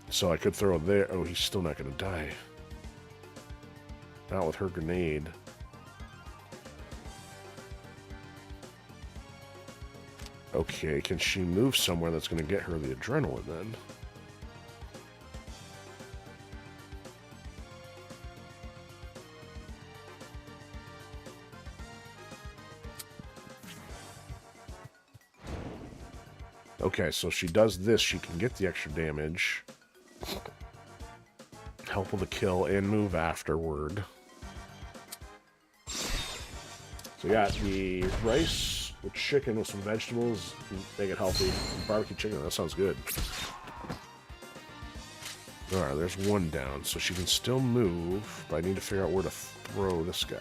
So I could throw there. Oh, he's still not going to die. Not with her grenade. Okay, can she move somewhere that's going to get her the adrenaline then? Okay, so she does this, she can get the extra damage. Help with the kill and move afterward. So we got the rice with chicken with some vegetables. Make it healthy. Barbecue chicken, that sounds good. Alright, there's one down, so she can still move, but I need to figure out where to throw this guy.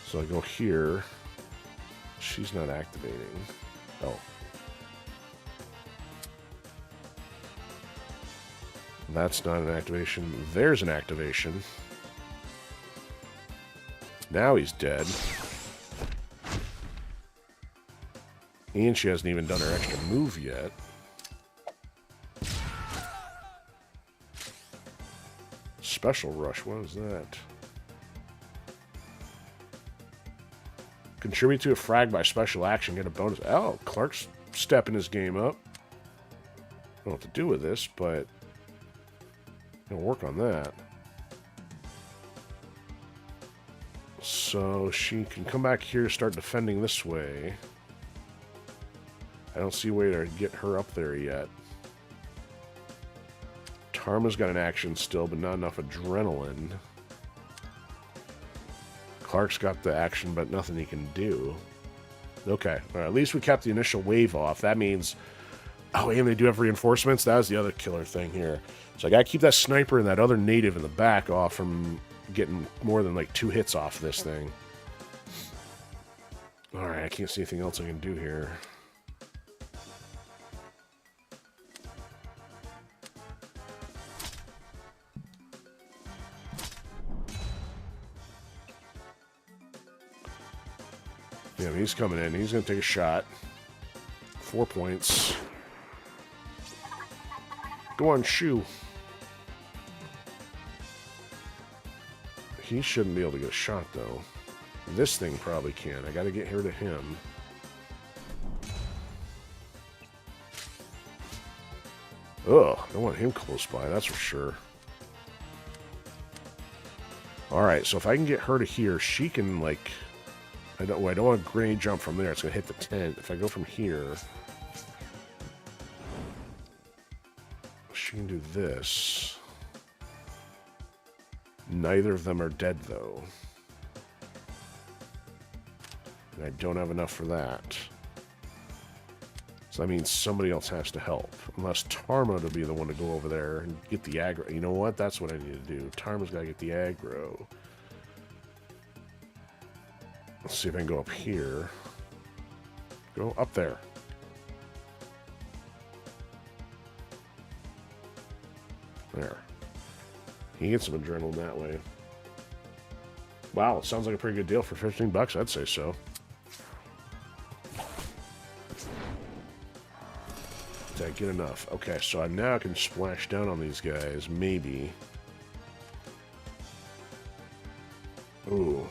So I go here. She's not activating. Oh. That's not an activation. There's an activation. Now he's dead. And she hasn't even done her extra move yet. Special rush, what is that? Contribute to a frag by special action, get a bonus. Oh, Clark's stepping his game up. I don't know what to do with this, but I'm gonna work on that. So she can come back here, start defending this way. I don't see a way to get her up there yet. Tarma's got an action still, but not enough adrenaline. Clark's got the action, but nothing he can do. Okay, well, at least we kept the initial wave off. That means... Oh, and they do have reinforcements? That was the other killer thing here. So I gotta keep that sniper and that other native in the back off from getting more than like 2 hits off this thing. Alright, I can't see anything else I can do here. Yeah, he's coming in. He's going to take a shot. 4 points. Go on, Shu. He shouldn't be able to get a shot, though. This thing probably can. I got to get here to him. Ugh, I want him close by, that's for sure. Alright, so if I can get her to here, she can, like... I don't want to grenade jump from there. It's going to hit the tent. If I go from here... She can do this. Neither of them are dead, though. And I don't have enough for that. So that means somebody else has to help. Unless Tarma to be the one to go over there and get the aggro. You know what? That's what I need to do. Tarma's got to get the aggro. Let's see if I can go up here. Go up there. There. He gets some adrenaline that way. Wow, it sounds like a pretty good deal for 15 bucks, I'd say so. Did I get enough? Okay, so now I can splash down on these guys, maybe. Ooh.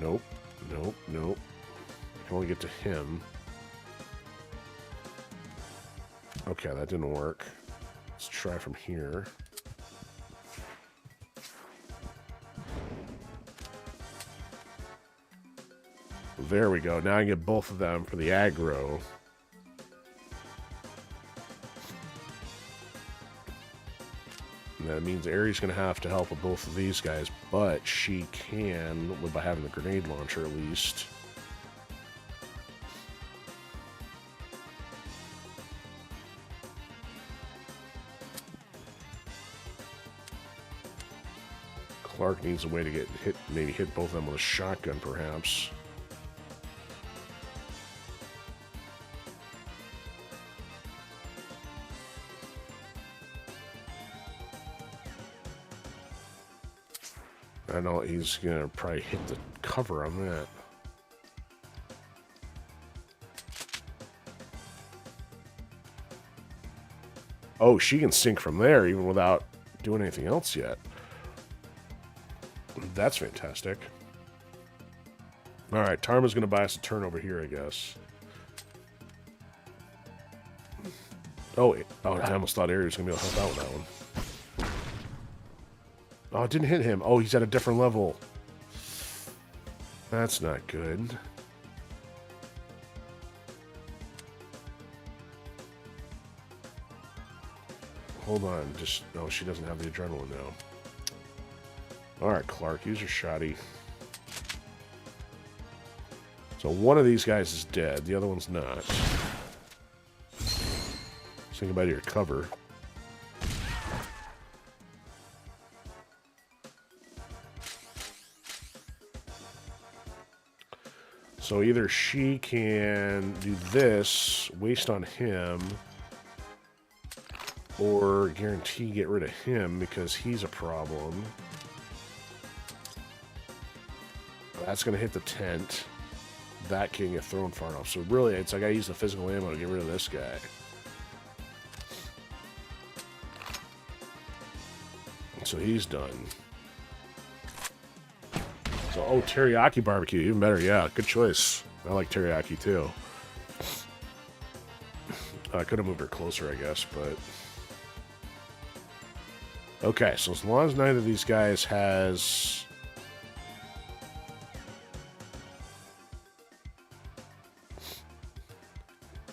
Nope. Nope, nope. I can only get to him. Okay, that didn't work. Let's try from here. There we go. Now I get both of them for the aggro. And that means Aries going to have to help with both of these guys, but she can, by having the grenade launcher at least. Clark needs a way to get hit, maybe hit both of them with a shotgun, perhaps. I know he's gonna probably hit the cover on that. Oh, she can sink from there even without doing anything else yet. That's fantastic. Alright, Tarma's gonna buy us a turn over here, I guess. Oh, wait. Oh, I almost thought Aries was gonna be able to help out with that one. Oh, it didn't hit him. Oh, he's at a different level. That's not good. hold on. Just, no, she doesn't have the adrenaline now. Alright, Clark, use your shotty. So one of these guys is dead, the other one's not. Just think about your cover. So either she can do this, waste on him, or guarantee get rid of him because he's a problem. That's going to hit the tent. That can get thrown far enough. So really, it's like I use the physical ammo to get rid of this guy. So he's done. So, oh, teriyaki barbecue, even better. Yeah, good choice. I like teriyaki too. I could have moved her closer, I guess, but... Okay, so as long as neither of these guys has...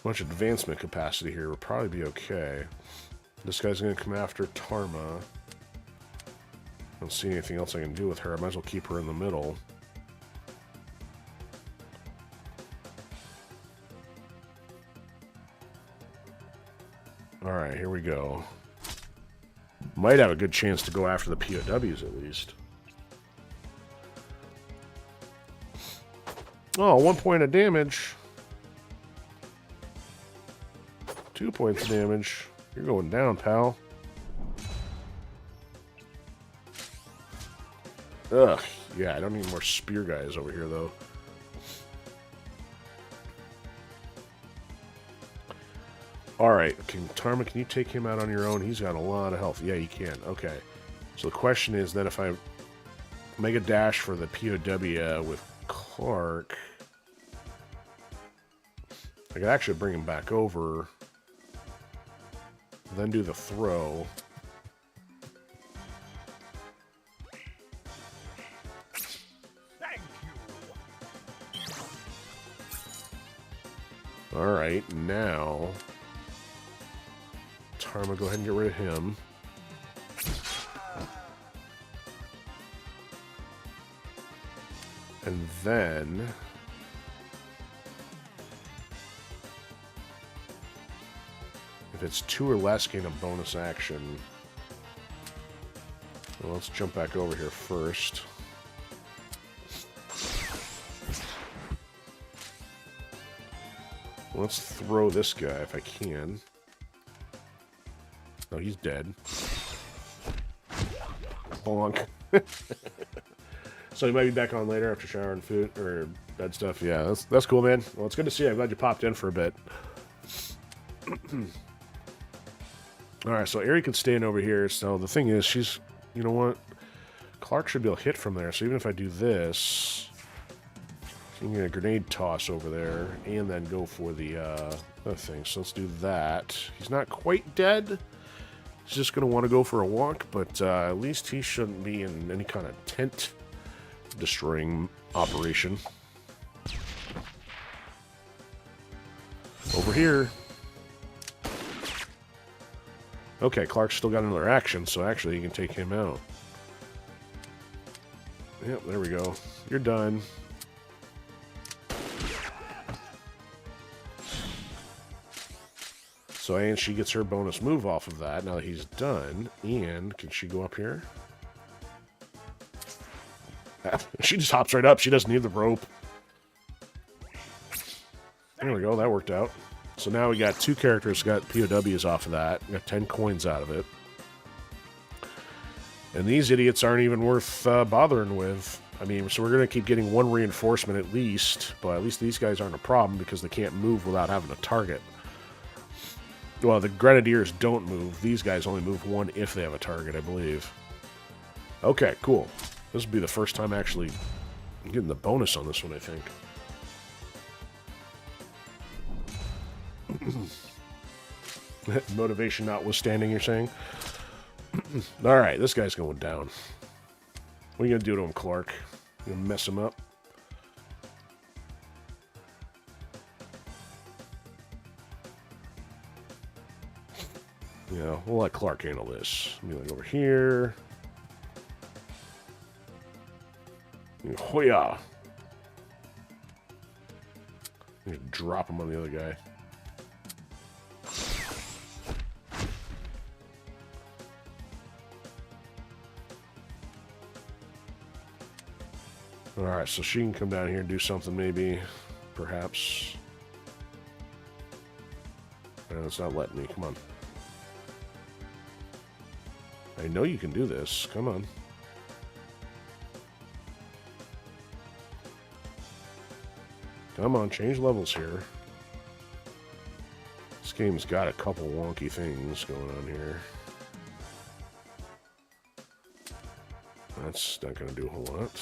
much advancement capacity here, we'll probably be okay. This guy's going to come after Tarma. I don't see anything else I can do with her. I might as well keep her in the middle. Alright, here we go. Might have a good chance to go after the POWs at least. Oh, 1 point of damage. 2 points of damage. You're going down, pal. Ugh. Yeah, I don't need more spear guys over here, though. Alright, Tarma, can you take him out on your own? He's got a lot of health. Yeah, you can. Okay. So the question is then if I make a dash for the POW with Clark, I could actually bring him back over, then do the throw. Thank you. Alright, now... Tarma, go ahead and get rid of him. And then... if it's 2 or less, gain a bonus action. Well, let's jump back over here first. Let's throw this guy if I can. Oh, he's dead. Bonk. So you might be back on later after shower and food or bed stuff. Yeah, that's cool, man. Well, it's good to see you. I'm glad you popped in for a bit. Alright, so Aerie can stay in over here. So the thing is, she's... You know what? Clark should be able to hit from there. So even if I do this... You can get a grenade toss over there. And then go for the other thing. So let's do that. He's not quite dead. He's just going to want to go for a walk. But at least he shouldn't be in any kind of tent destroying operation. Over here. Okay, Clark's still got another action, so actually you can take him out. Yep, there we go. You're done. So, and she gets her bonus move off of that now that he's done. And can she go up here? She just hops right up. She doesn't need the rope. There we go. That worked out. So now we got 2 characters got POWs off of that. We got 10 coins out of it. And these idiots aren't even worth bothering with. I mean, so we're going to keep getting 1 reinforcement at least. But at least these guys aren't a problem because they can't move without having a target. Well, the Grenadiers don't move. These guys only move 1 if they have a target, I believe. Okay, cool. This will be the first time actually getting the bonus on this one, I think. Motivation notwithstanding, you're saying? Alright, this guy's going down. What are you going to do to him, Clark? You going to mess him up? Yeah, we'll let Clark handle this. Be like over here. Hoya! Drop him on the other guy. Alright, so she can come down here and do something maybe. Perhaps. And it's not letting me. Come on. I know you can do this. Come on. Come on, change levels here. This game's got a couple wonky things going on here. That's not going to do a whole lot.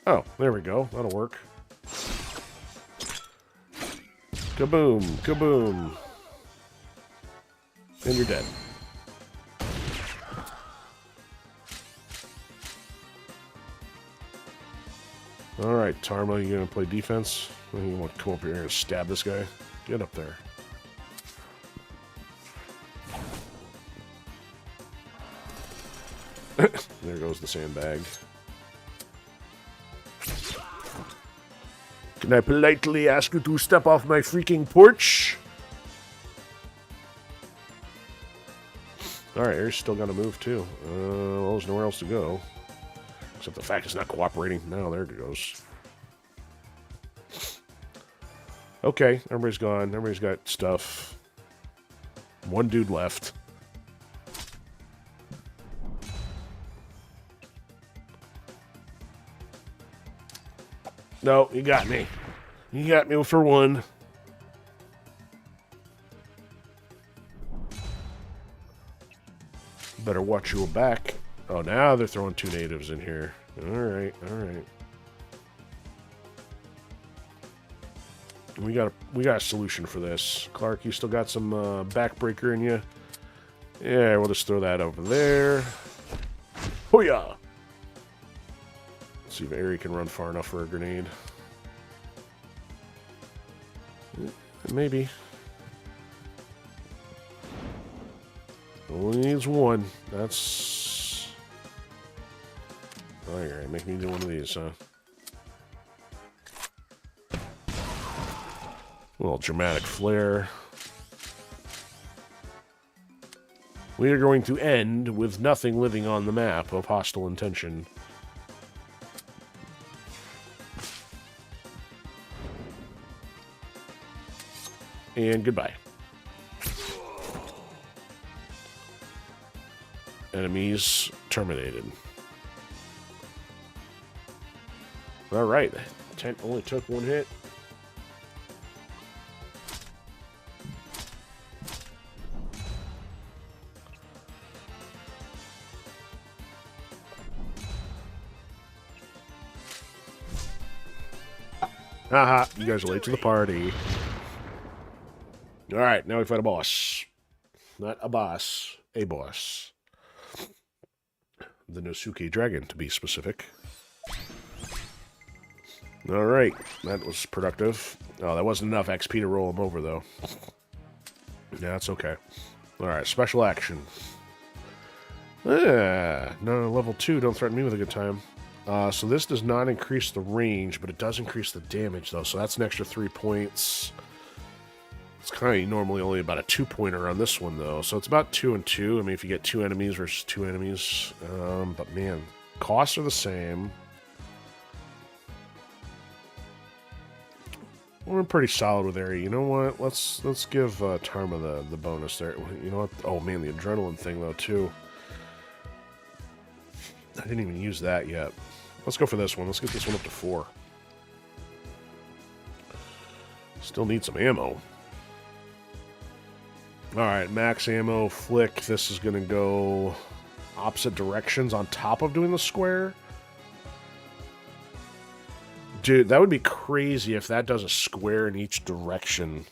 Oh, there we go. That'll work. Kaboom! Kaboom! And you're dead. Alright, Tarma, you gonna play defense? You want to come up here and stab this guy? Get up there. There goes the sandbag. Can I politely ask you to step off my freaking porch? Alright, Air's still gotta move too. Well, there's nowhere else to go. Except the fact it's not cooperating. Now, there it goes. Okay, everybody's gone. Everybody's got stuff. One dude left. No, you got me. You got me for one. Better watch your back. Oh, now they're throwing two natives in here. Alright, alright. We got a solution for this. Clark, you still got some backbreaker in you? Yeah, we'll just throw that over there. Hoo-yah! Let's see if Airy can run far enough for a grenade. Maybe. Only needs one. That's... Oh, you're right. Make me do one of these, huh? A little dramatic flare. We are going to end with nothing living on the map of hostile intention. And goodbye. Enemies terminated. Alright, the tent only took one hit. Haha, you guys are late to the party. Alright, now we fight a boss. Not a boss, a boss. The Nosuke Dragon, to be specific. Alright, that was productive. Oh, that wasn't enough XP to roll him over, though. Yeah, that's okay. Alright, special action. No, level 2, don't threaten me with a good time. So this does not increase the range, but it does increase the damage, though, so that's an extra 3 points. It's kind of normally only about a 2-pointer on this one, though, so it's about 2 and 2. I mean, if you get 2 enemies versus 2 enemies. But, man, costs are the same. We're pretty solid with area. You know what? Let's give Tarma the bonus there. You know what? Oh, man, the adrenaline thing, though, too. I didn't even use that yet. Let's go for this one. Let's get this one up to 4. Still need some ammo. Alright, max ammo, flick. This is going to go opposite directions on top of doing the square. Dude, that would be crazy if that does a square in each direction.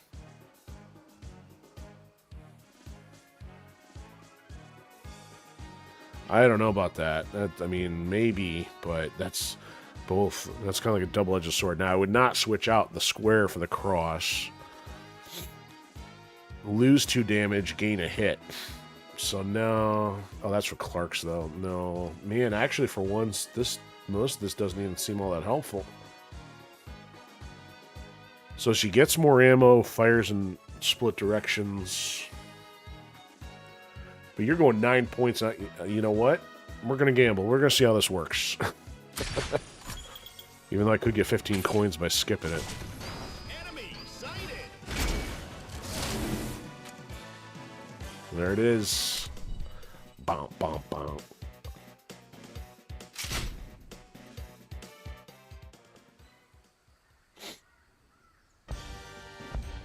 I don't know about that. I mean, maybe, but that's both. That's kind of like a double-edged sword. Now, I would not switch out the square for the cross. Lose 2 damage, gain a hit. So no... Oh, that's for Clark's, though. No. Man, actually, for once, most of this doesn't even seem all that helpful. So she gets more ammo, fires in split directions. But you're going 9 points. You know what? We're going to gamble. We're going to see how this works. Even though I could get 15 coins by skipping it. Enemy sighted. There it is. Bom, bom, bom.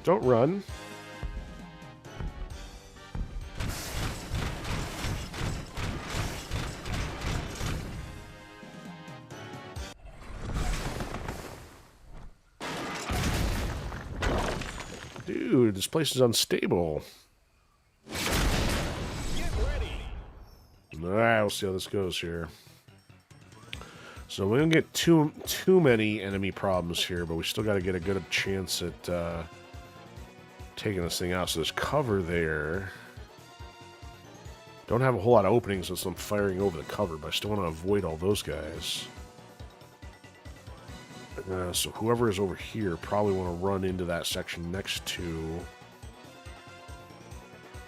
Don't run. Dude, this place is unstable. Get ready. Alright, we'll see how this goes here. So we don't get too many enemy problems here, but we still got to get a good chance at taking this thing out. So there's cover there. Don't have a whole lot of openings since I'm firing over the cover, but I still want to avoid all those guys. So whoever is over here probably want to run into that section next to...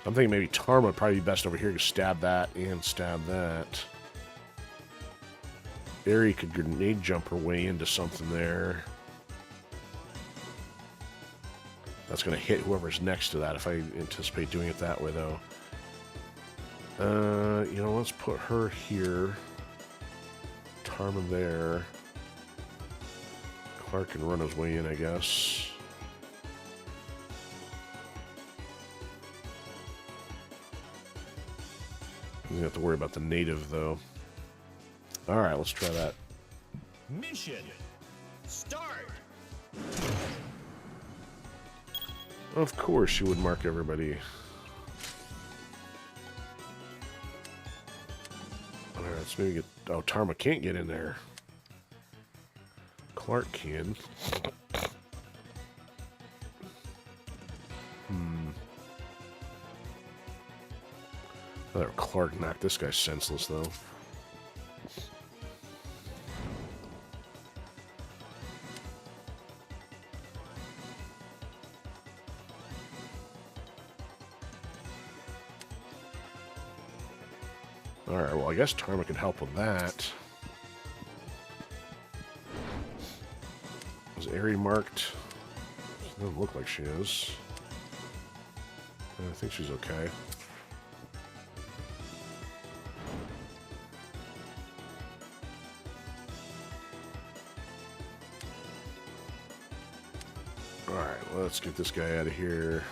I'm thinking maybe Tarma would probably be best over here to stab that and stab that. Aerie could grenade jump her way into something there. That's going to hit whoever's next to that if I anticipate doing it that way, though. You know, let's put her here. Tarma there. Clark can run his way in, I guess. You don't have to worry about the native, though. Alright, let's try that. Mission start. Of course you would mark everybody. Alright, let's maybe get... Oh, Tarma can't get in there. Clark can. Clark knocked this guy senseless, though. Alright, well, I guess Tarma could help with that. Is Aerie marked? Doesn't look like she is. I think she's okay. Alright, let's get this guy out of here.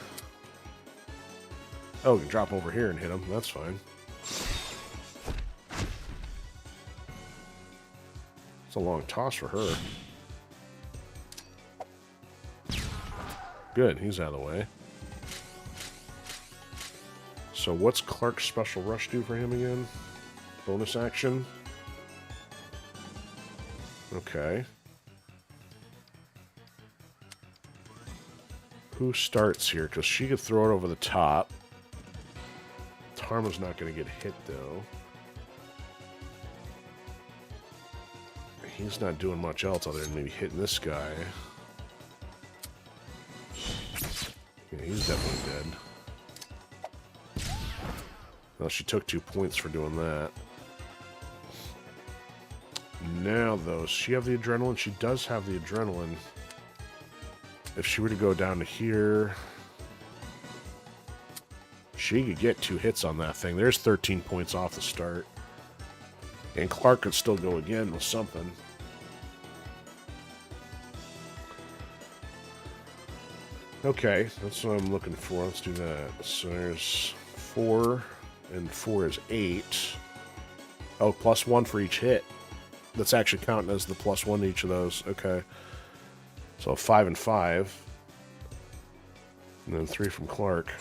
Oh, we can drop over here and hit him. That's fine. It's a long toss for her. Good, he's out of the way. So what's Clark's special rush do for him again? Bonus action? Okay. Who starts here? Because she could throw it over the top. Tarma's not going to get hit, though. He's not doing much else other than maybe hitting this guy. Yeah, he's definitely dead. Well, she took 2 points for doing that. Now, though, does she have the adrenaline? She does have the adrenaline. If she were to go down to here, she could get 2 hits on that thing. There's 13 points off the start. And Clark could still go again with something. Okay, that's what I'm looking for. Let's do that. So there's 4, and 4 is 8. Oh, +1 for each hit. That's actually counting as the +1 to each of those. Okay. So 5 and 5. And then 3 from Clark.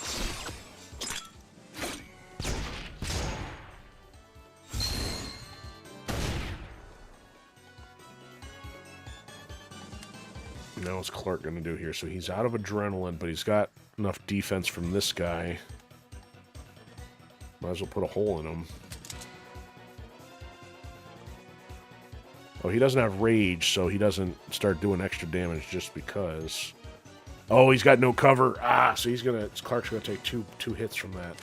Now what's Clark going to do here? So he's out of adrenaline, but he's got enough defense from this guy. Might as well put a hole in him. Oh, he doesn't have rage, so he doesn't start doing extra damage just because. Oh, he's got no cover. Ah, so he's gonna. Clark's gonna take two hits from that.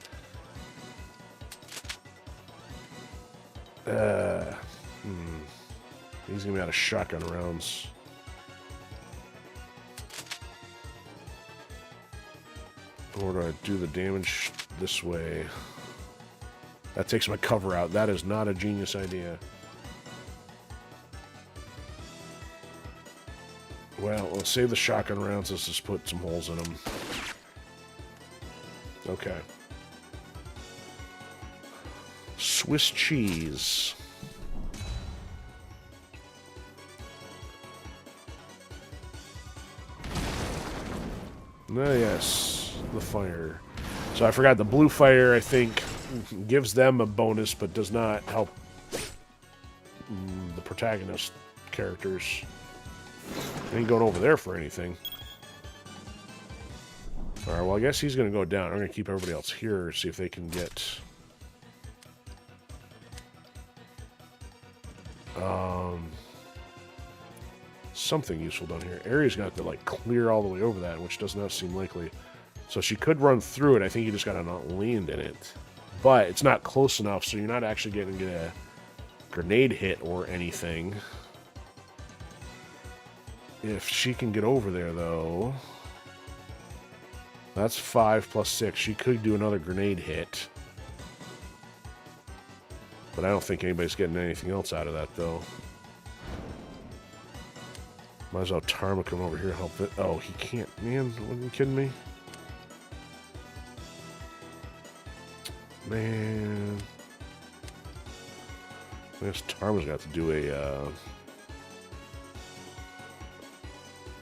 He's gonna be out of shotgun rounds. Or do I do the damage this way? That takes my cover out. That is not a genius idea. Well, let's save the shotgun rounds. Let's just put some holes in them. Okay. Swiss cheese. Oh, yes. The fire. So I forgot the blue fire, I think, gives them a bonus, but does not help the protagonist characters. Ain't going over there for anything. Alright, well, I guess he's going to go down. I'm going to keep everybody else here, see if they can get... something useful down here. Area's got to, like, clear all the way over that, which does not seem likely. So she could run through it. I think you just got to not land in it. But it's not close enough, so you're not actually getting a grenade hit or anything. If she can get over there, though... That's 5 plus 6. She could do another grenade hit. But I don't think anybody's getting anything else out of that, though. Might as well Tarma come over here and help it. Oh, he can't. Man, are you kidding me? Man. I guess Tarma's got to do a...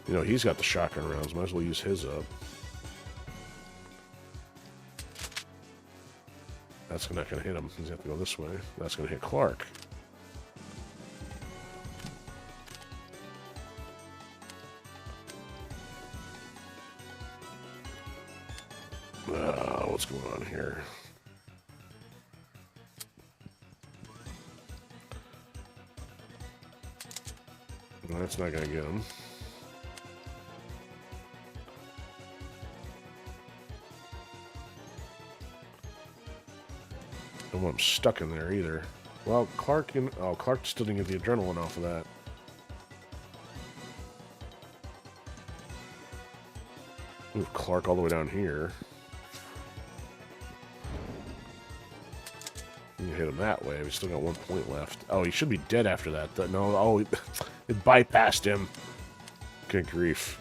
You know, he's got the shotgun rounds. Might as well use his up. That's not going to hit him. He's going to have to go this way. That's going to hit Clark. What's going on here? No, that's not going to get him. Don't want him stuck in there either. Well, Clark still didn't get the adrenaline off of that. Move Clark all the way down here. You can hit him that way. We still got 1 point left. Oh, he should be dead after that. No, oh, it bypassed him. Good grief.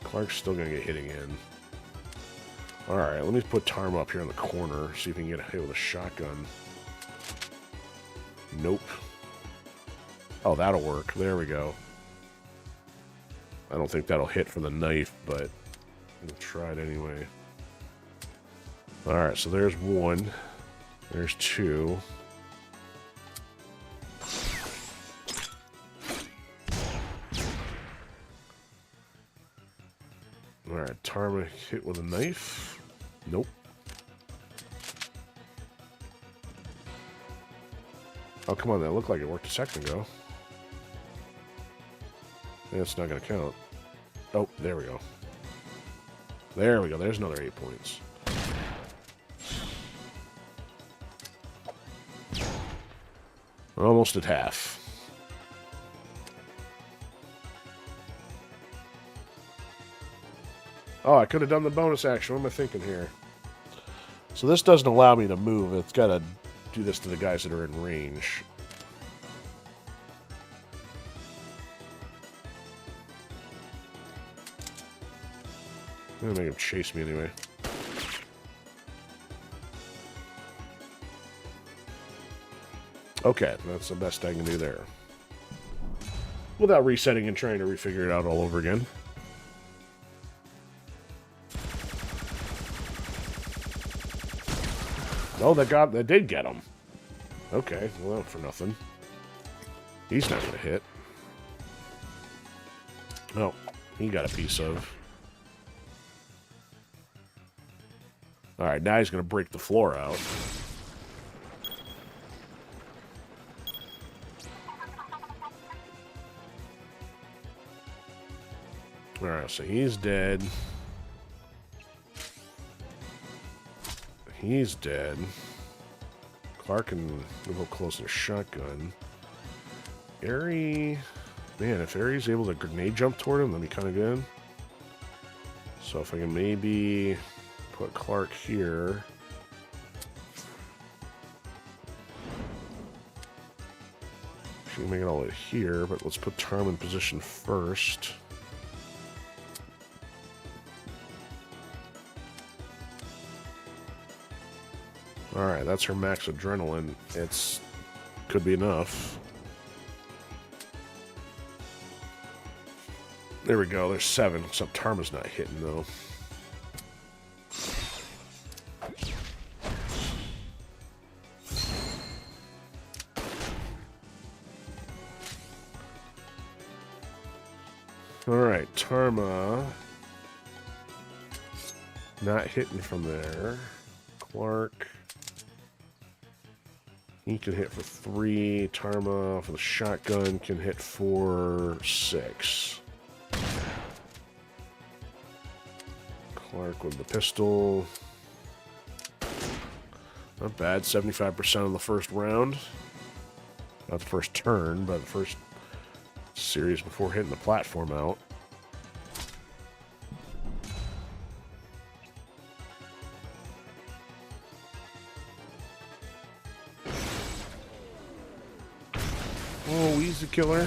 Clark's still going to get hit again. Alright, let me put Tarma up here in the corner, see if we can get a hit with a shotgun. Nope. Oh, that'll work. There we go. I don't think that'll hit for the knife, but we'll try it anyway. Alright, so there's one. There's two. Alright, Tarma hit with a knife. Nope. Oh, come on, that looked like it worked a second ago. That's not going to count. Oh, there we go. There we go. There's another 8 points. We're almost at half. Oh, I could have done the bonus action. What am I thinking here? So this doesn't allow me to move. It's got to do this to the guys that are in range. I'm gonna make him chase me anyway. Okay, that's the best I can do there. Without resetting and trying to refigure it out all over again. Oh, that did get him. Okay, well, for nothing. He's not going to hit. No, he got a piece of. Alright, now he's going to break the floor out. Alright, so he's dead. He's dead. Clark can move up close to a shotgun. Airy... Man, if Airy's able to grenade jump toward him, that'd be kind of good. So if I can maybe put Clark here. She can make it all the way here, but let's put Tarma in position first. Alright, that's her max adrenaline. It's... could be enough. There we go, there's 7, except Tarma's not hitting, though. Alright, Tarma. Not hitting from there. Clark. He can hit for 3. Tarma for the shotgun can hit for 6. Clark with the pistol. Not bad. 75% on the first round. Not the first turn, but the first series before hitting the platform out. Oh, he's the killer.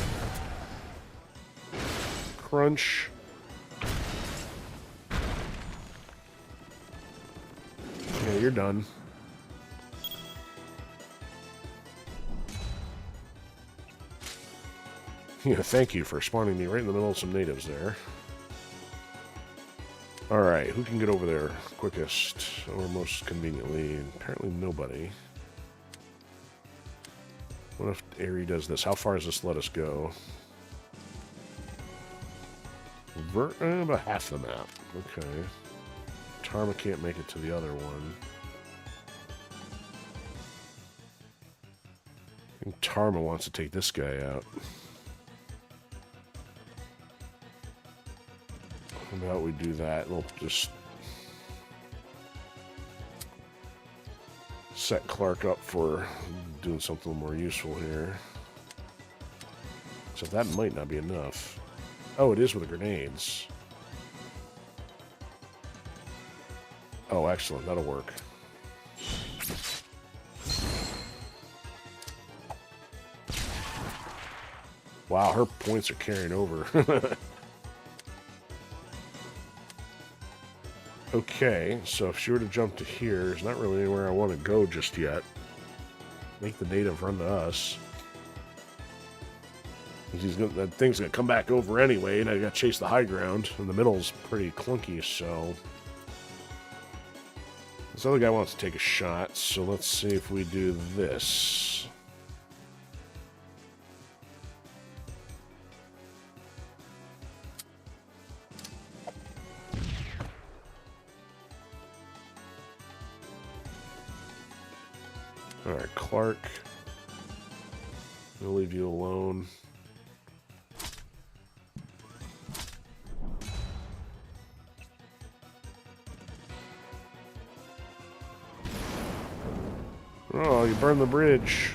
Crunch. Yeah, you're done. Yeah, thank you for spawning me right in the middle of some natives there. Alright, who can get over there quickest or most conveniently? Apparently nobody. What if Airy does this? How far does this let us go? About half the map. Okay. Tarma can't make it to the other one. I think Tarma wants to take this guy out. How about we do that? We'll just set Clark up for doing something more useful here. So that might not be enough. Oh, it is with the grenades. Oh, excellent. That'll work. Wow, her points are carrying over. Okay, so if she were to jump to here, there's not really anywhere I want to go just yet. Make the native run to us. That thing's going to come back over anyway, and I got to chase the high ground. And the middle's pretty clunky, so... This other guy wants to take a shot, so let's see if we do this. Alright, Clark. We'll leave you alone. Oh, you burned the bridge.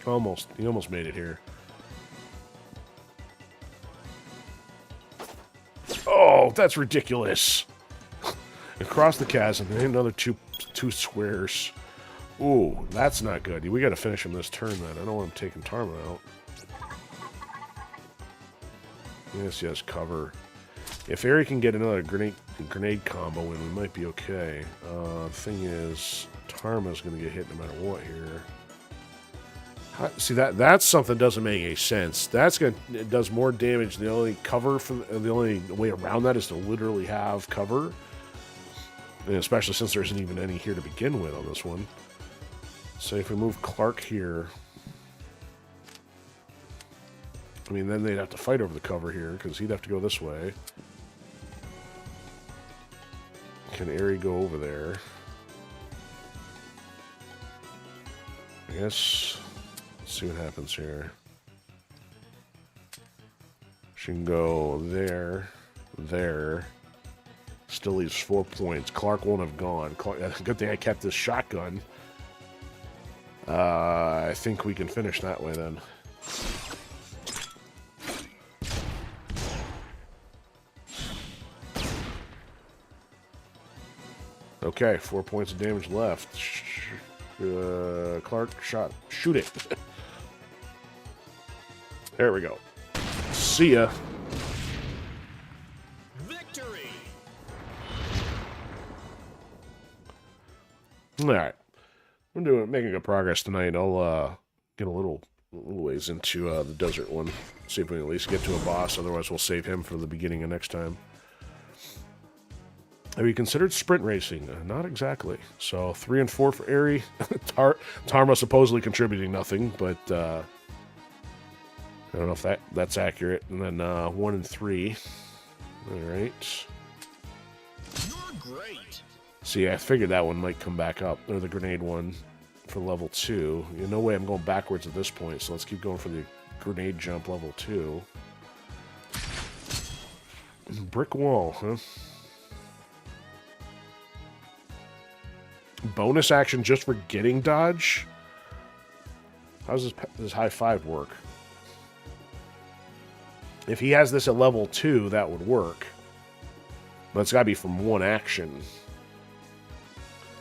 Almost. You almost made it here. Oh, that's ridiculous. Across the chasm, and another two squares. Ooh, that's not good. We got to finish him this turn, then. I don't want him taking Tarma out. Yes, yes, cover. If Airy can get another grenade combo in, we might be okay. Thing is, Tarma's going to get hit no matter what here. See, that's something that doesn't make any sense. It does more damage. The only the only way around that is to literally have cover. And especially since there isn't even any here to begin with on this one. So if we move Clark here, I mean, then they'd have to fight over the cover here, because he'd have to go this way. Can Aerie go over there? I guess, let's see what happens here. She can go there, there. Still leaves 4 points. Clark won't have gone. Good thing I kept this shotgun. I think we can finish that way then. Okay, 4 points of damage left. Clark, shoot it. There we go. See ya. Victory. All right, we're making good progress tonight. I'll get a little ways into the desert one. See if we can at least get to a boss. Otherwise, we'll save him for the beginning of next time. Have you considered sprint racing? Not exactly. So 3 and 4 for Aerie. Tarma supposedly contributing nothing, but I don't know if that's accurate. And then 1 and 3. All right. You're great. See, I figured that one might come back up. Or the grenade one for level 2. No way I'm going backwards at this point, so let's keep going for the grenade jump level 2. Brick wall, huh? Bonus action just for getting dodge? How does this high 5 work? If he has this at level 2, that would work. But it's got to be from one action.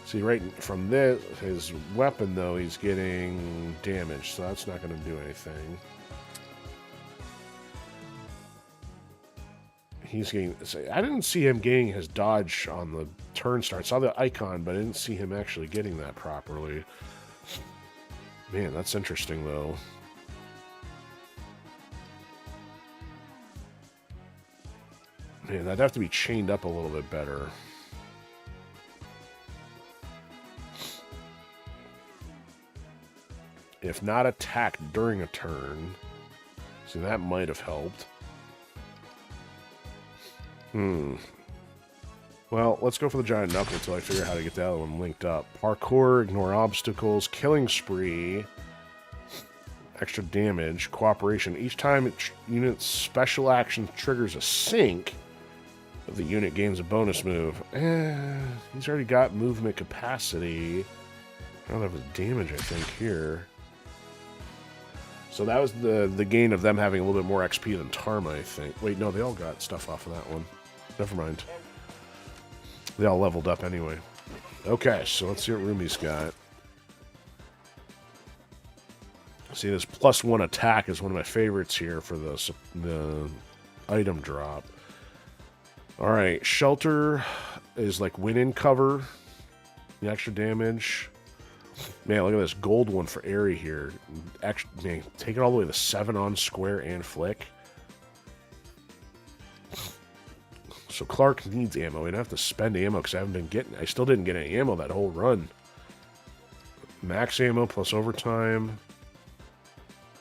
See, right from this, his weapon, though, he's getting damage, so that's not going to do anything. He's getting... I didn't see him getting his dodge on the turn start. I saw the icon, but I didn't see him actually getting that properly. Man, that's interesting, though. Man, that'd have to be chained up a little bit better. If not attacked during a turn. See, that might have helped. Well, let's go for the giant knuckle until I figure out how to get the other one linked up. Parkour, ignore obstacles, killing spree, extra damage, cooperation. Each time unit's special action triggers a sync, the unit gains a bonus move. He's already got movement capacity. I don't have his damage, I think, here. So that was the gain of them having a little bit more XP than Tarma, I think. Wait, no, they all got stuff off of that one. Never mind. They all leveled up anyway. Okay, so let's see what Rumi's got. See, this +1 attack is one of my favorites here for the item drop. Alright, Shelter is like win-in cover. The extra damage. Man, look at this gold one for Aerie here. Man, take it all the way to 7 on square and flick. So Clark needs ammo. He'd have to spend ammo because I still didn't get any ammo that whole run. Max ammo plus overtime.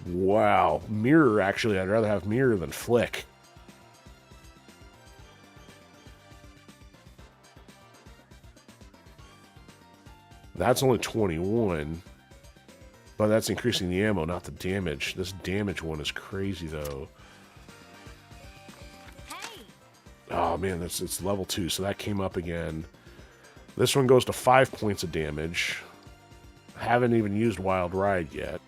Wow. Mirror, actually, I'd rather have mirror than flick. That's only 21. But that's increasing the ammo, not the damage. This damage one is crazy, though. Oh, man, it's level 2, so that came up again. This one goes to 5 points of damage. Haven't even used Wild Ride yet.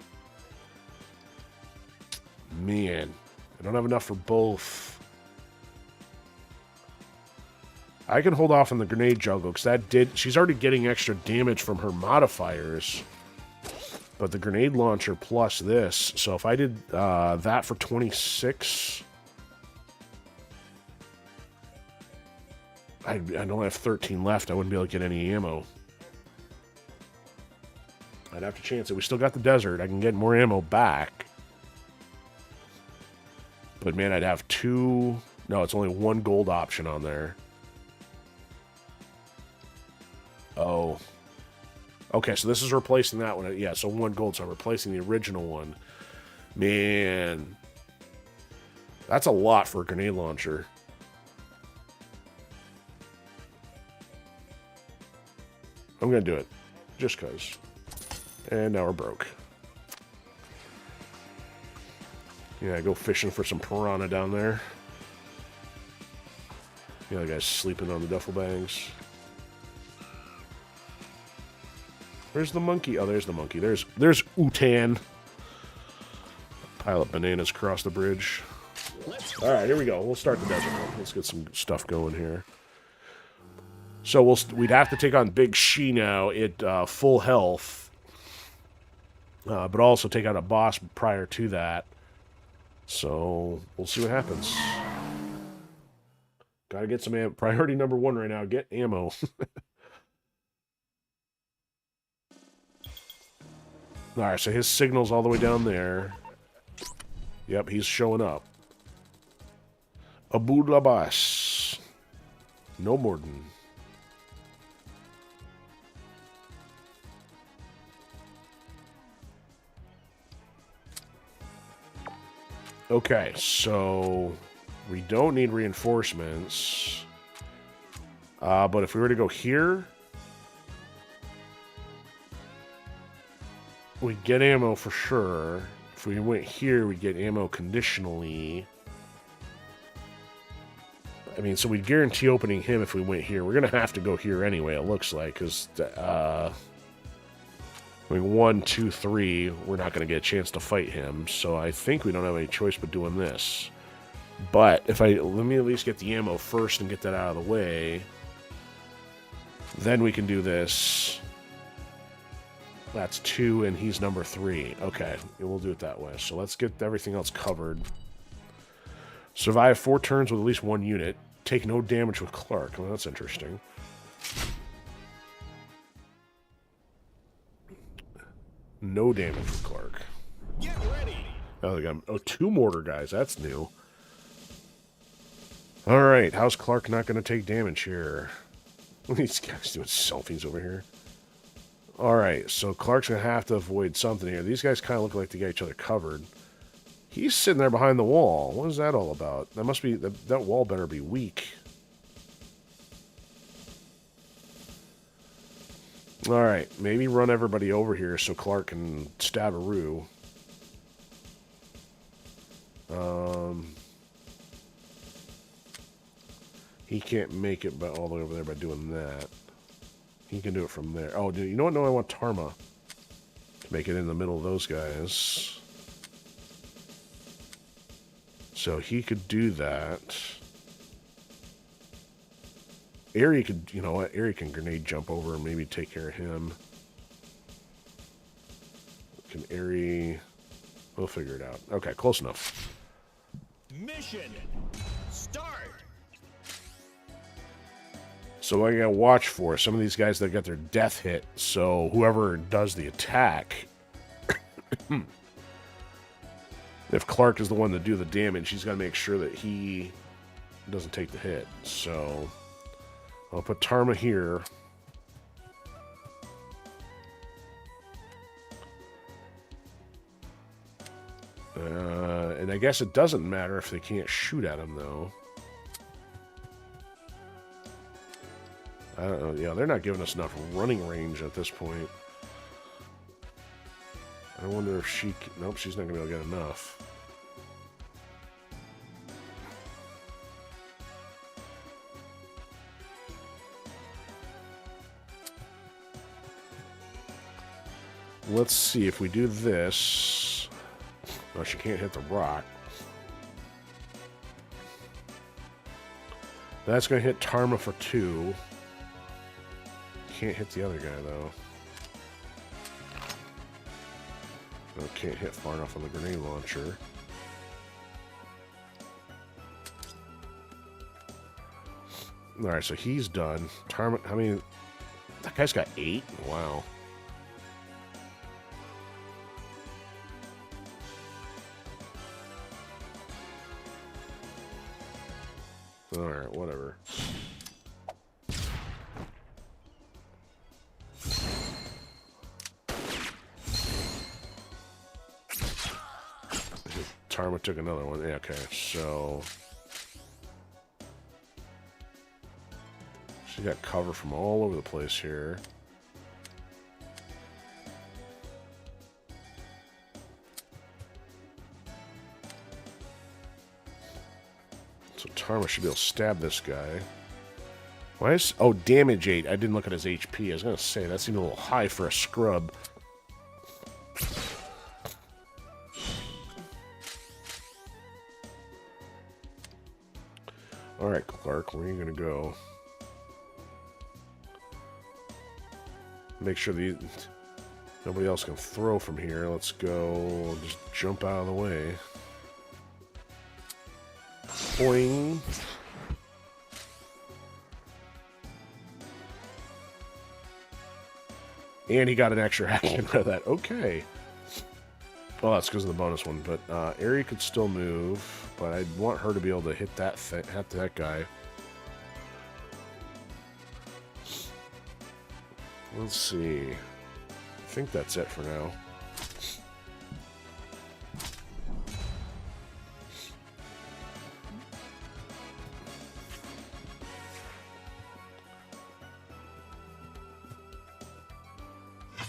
Man, I don't have enough for both. I can hold off on the grenade juggle, because she's already getting extra damage from her modifiers. But the grenade launcher plus this, so if I did that for 26... I'd only have 13 left. I wouldn't be able to get any ammo. I'd have to chance it. We still got the desert. I can get more ammo back. But man, I'd have 2... No, it's only 1 gold option on there. Oh. Okay, so this is replacing that one. Yeah, so 1 gold, so I'm replacing the original one. Man. That's a lot for a grenade launcher. I'm going to do it. Just because. And now we're broke. Yeah, go fishing for some piranha down there. Yeah, the guy's sleeping on the duffel bags. Where's the monkey? Oh, there's the monkey. There's Utan. Pile up bananas across the bridge. Alright, here we go. We'll start the desert one. Let's get some stuff going here. So we'd have to take on Big She now at full health. But also take out a boss prior to that. So we'll see what happens. Gotta get some ammo. Priority number 1 right now. Get ammo. Alright, so his signal's all the way down there. Yep, he's showing up. Abu Labas. No Morden. Okay, so we don't need reinforcements. But if we were to go here, we'd get ammo for sure. If we went here, we'd get ammo conditionally. I mean, so we'd guarantee opening him if we went here. We're going to have to go here anyway, it looks like, because, I mean, 1, 2, 3, we're not going to get a chance to fight him, so I think we don't have any choice but doing this. But, let me at least get the ammo first and get that out of the way. Then we can do this. That's 2, and he's number 3. Okay, we'll do it that way. So let's get everything else covered. Survive 4 turns with at least 1 unit. Take no damage with Clark. Well, that's interesting. No damage with Clark. Get ready. Oh, they got 2 mortar guys. That's new. All right, how's Clark not going to take damage here? These guys doing selfies over here. All right, so Clark's going to have to avoid something here. These guys kind of look like they got each other covered. He's sitting there behind the wall. What is that all about? That must be... That wall better be weak. Alright, maybe run everybody over here so Clark can stab a Roo. He can't make it all the way over there by doing that. He can do it from there. Oh, you know what? No, I want Tarma to make it in the middle of those guys. So he could do that. Aerie could, you know what? Aerie can grenade jump over and maybe take care of him. Can Aerie... We'll figure it out. Okay, close enough. Mission start. So what I gotta watch for some of these guys that got their death hit. So whoever does the attack... If Clark is the one to do the damage, he's got to make sure that he doesn't take the hit. So I'll put Tarma here. And I guess it doesn't matter if they can't shoot at him, though. I don't know. Yeah, they're not giving us enough running range at this point. I wonder if she... Nope, she's not going to be able to get enough. Let's see if we do this. Oh, she can't hit the rock. That's going to hit Tarma for 2. Can't hit the other guy, though. No, can't hit far enough on the grenade launcher. Alright, so he's done. Tarma, how many... That guy's got 8? Wow. Alright, whatever. Tarma took another one. Yeah, okay, so... She got cover from all over the place here. So Tarma should be able to stab this guy. Why is... Oh, damage 8. I didn't look at his HP. I was going to say, that seemed a little high for a scrub. Alright, Clark, where are you going to go? Make sure that nobody else can throw from here. Let's go. Just jump out of the way. Boing. And he got an extra action out of that. Okay. Well, that's because of the bonus one. But Aerie could still move. But I'd want her to be able to hit that guy. Let's see. I think that's it for now.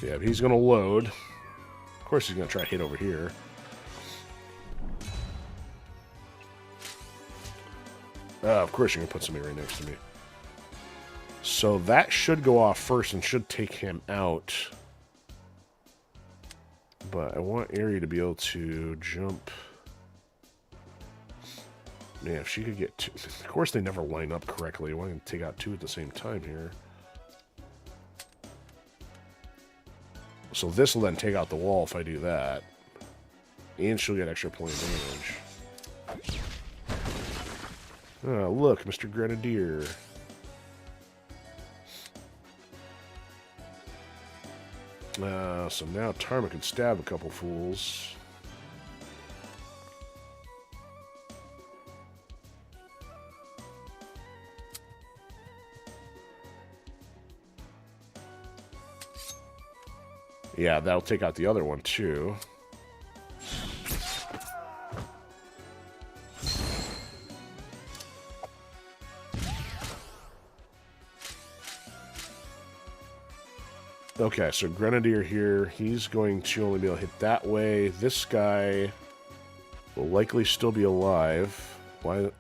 Yeah, but he's going to load. Of course he's going to try to hit over here. Of course you're going to put somebody right next to me. So that should go off first and should take him out. But I want Aerie to be able to jump. Man, if she could get two. Of course they never line up correctly. I want to take out two at the same time here. So this will then take out the wall if I do that. And she'll get extra point damage. Oh, look, Mr. Grenadier. So now Tarma can stab a couple fools. Yeah, that'll take out the other one, too. Okay, so Grenadier here, he's going to only be able to hit that way. This guy will likely still be alive. Why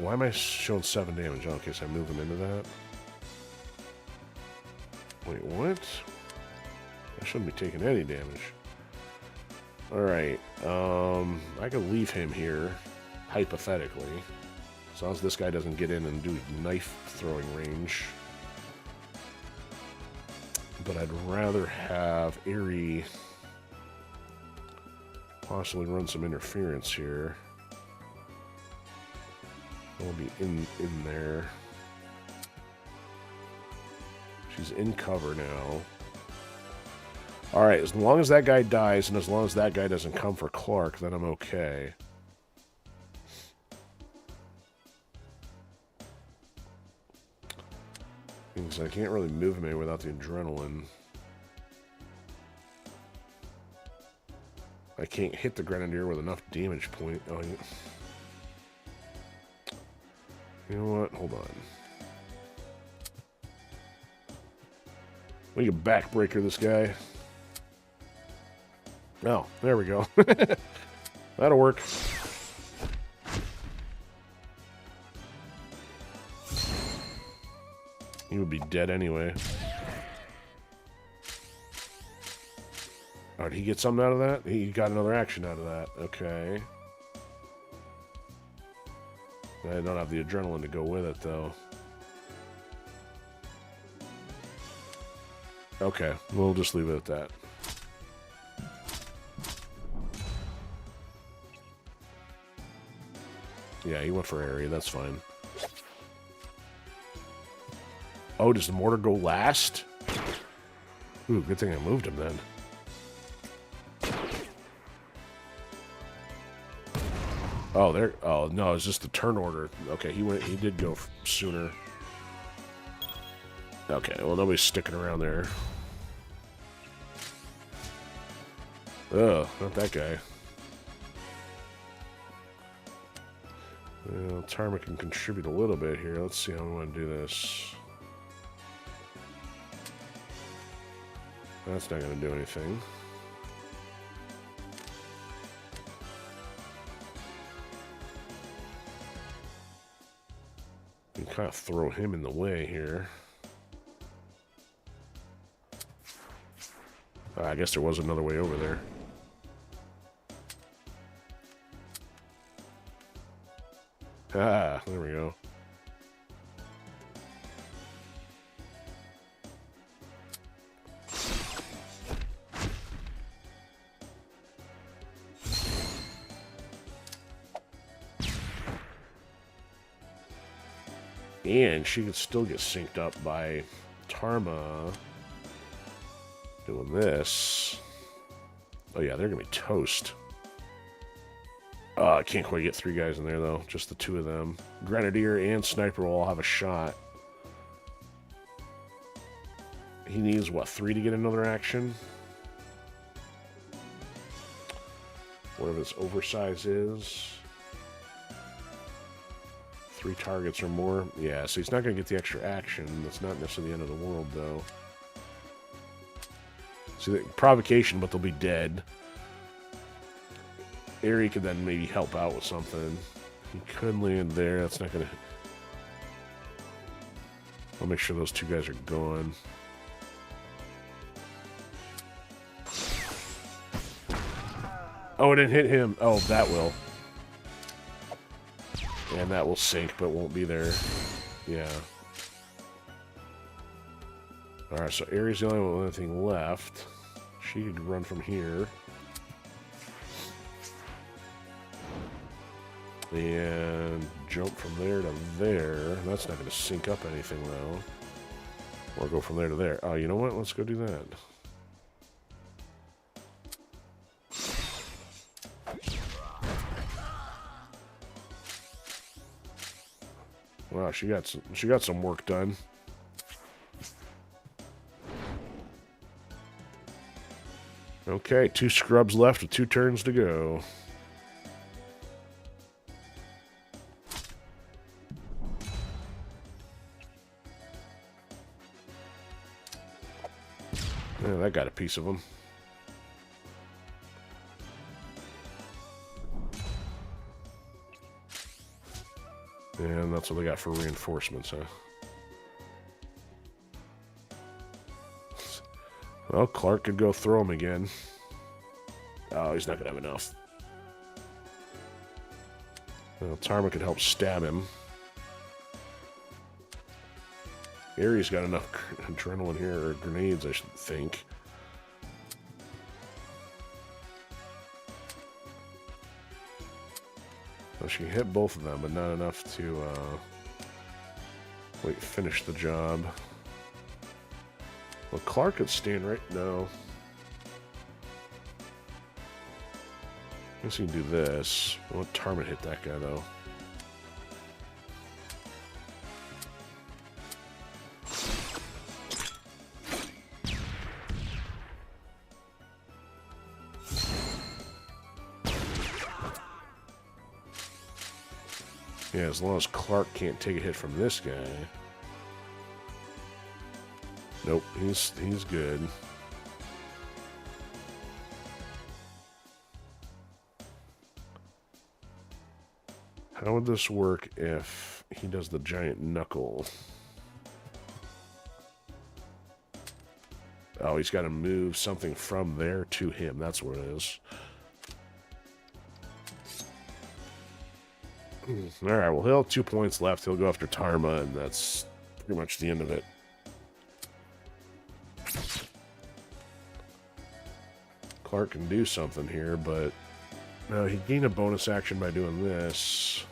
am I showing 7 damage? Oh, okay, so I move him into that. Wait, what? I shouldn't be taking any damage. Alright, I could leave him here, hypothetically. As long as this guy doesn't get in and do knife throwing range. But I'd rather have Aerie possibly run some interference here. I'll be in there. She's in cover now. Alright, as long as that guy dies, and as long as that guy doesn't come for Clark, then I'm okay. Because I can't really move him without the adrenaline. I can't hit the Grenadier with enough damage point. Oh, yeah. You know what? Hold on. We can backbreaker this guy. Oh, there we go. That'll work. He would be dead anyway. Oh, did he get something out of that? He got another action out of that. Okay. I don't have the adrenaline to go with it, though. Okay, we'll just leave it at that. Yeah, he went for area. That's fine. Oh, does the mortar go last? Ooh, good thing I moved him then. Oh, there. Oh, no, it's just the turn order. Okay, he did go sooner. Okay, well, nobody's sticking around there. Ugh, not that guy. Well, Tarma can contribute a little bit here. Let's see how we want to do this. That's not going to do anything. You can kind of throw him in the way here. I guess there was another way over there. Ah, there we go. And she could still get synced up by Tarma doing this. Oh yeah, they're gonna be toast. I can't quite get 3 guys in there though, just the 2 of them. Grenadier and Sniper will all have a shot. He needs, what, 3 to get another action? Whatever this oversize is. 3 targets or more. Yeah, so he's not going to get the extra action. That's not necessarily the end of the world, though. See, the provocation, but they'll be dead. Aerie could then maybe help out with something. He could land there. That's not going to... I'll make sure those 2 guys are gone. Oh, it didn't hit him. Oh, that will. And that will sink, but won't be there. Yeah. Alright, so Aerie's the only one with anything left. She could run from here. And jump from there to there. That's not going to sync up anything, though. Or go from there to there. Oh, you know what? Let's go do that. Wow, she got some work done. Okay, 2 scrubs left with 2 turns to go. Yeah, that got a piece of them. And that's what they got for reinforcements, huh? Well, Clark could go throw him again. Oh, he's not going to have enough. Well, Tarma could help stab him. Aerie's got enough adrenaline here, or grenades, I should think. Well, she can hit both of them, but not enough to finish the job. Well, Clark could stand right now. I guess he can do this. I want Tarma to hit that guy, though. Yeah, as long as Clark can't take a hit from this guy. Nope, he's good. How would this work if he does the giant knuckle? Oh, he's got to move something from there to him. That's what it is. Alright, well, he'll have 2 points left. He'll go after Tarma, and that's pretty much the end of it. Clark can do something here, but no, he gained a bonus action by doing this.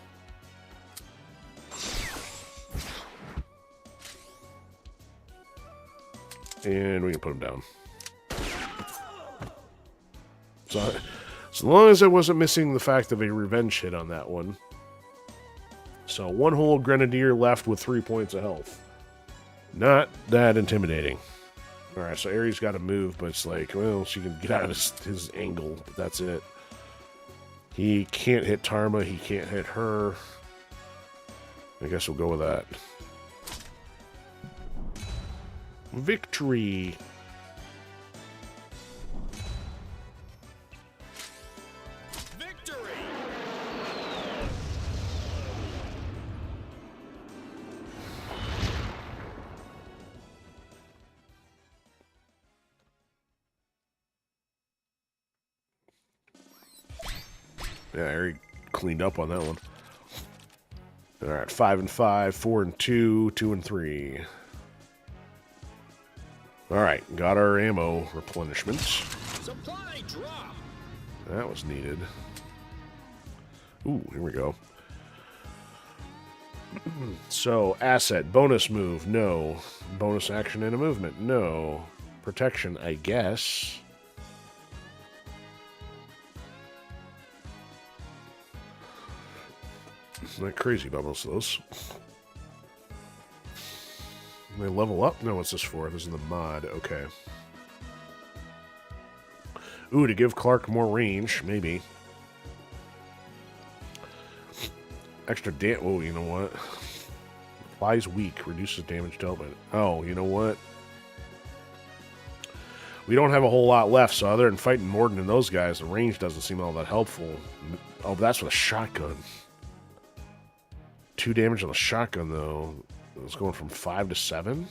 And we can put him down. So, as long as I wasn't missing the fact of a revenge hit on that one. So 1 whole Grenadier left with 3 points of health. Not that intimidating. Alright, so Aerie's got to move, but it's like, well, she can get out of his angle, but that's it. He can't hit Tarma, he can't hit her. I guess we'll go with that. Victory! Victory! Yeah, I already cleaned up on that one. Alright, 5 and 5, 4 and 2, 2 and 3. Alright, got our ammo replenishment. Supply drop! That was needed. Ooh, here we go. So, asset, bonus move, no. Bonus action and a movement, no. Protection, I guess. I'm not crazy about most of those. They level up? No, what's this for? This is the mod. Okay. Ooh, to give Clark more range, maybe. Extra oh, you know what? Applies weak, reduces damage dealt by... Oh, you know what? We don't have a whole lot left, so other than fighting Morden and those guys, the range doesn't seem all that helpful. Oh, but that's with a shotgun. 2 damage on the shotgun, though. It's going from 5 to 7.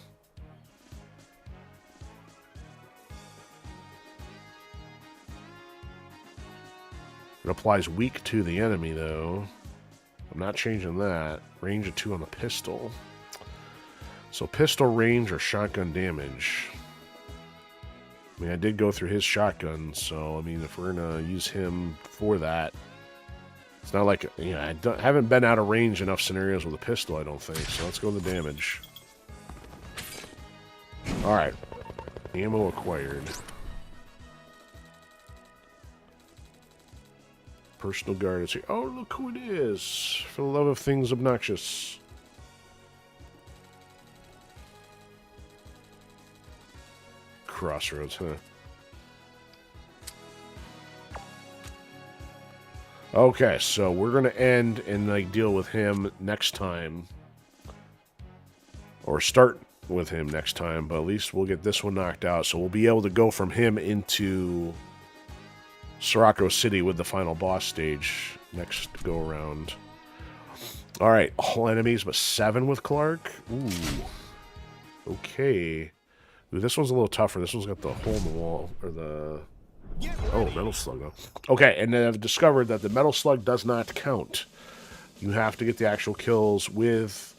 It applies weak to the enemy, though. I'm not changing that. Range of 2 on the pistol. So pistol range or shotgun damage. I mean, I did go through his shotgun, so, I mean, if we're going to use him for that, it's not like, you know, I haven't been out of range enough scenarios with a pistol, I don't think. So let's go with the damage. Alright. Ammo acquired. Personal guard is here. Oh, look who it is. For the love of things obnoxious. Crossroads, huh? Okay, so we're going to end and like deal with him next time. Or start with him next time, but at least we'll get this one knocked out. So we'll be able to go from him into Sirocco City with the final boss stage next go around. Alright, all enemies but 7 with Clark. Ooh. Okay. Ooh, this one's a little tougher. This one's got the hole in the wall, or the... Oh, Metal Slug, though. Okay, and then I've discovered that the Metal Slug does not count. You have to get the actual kills with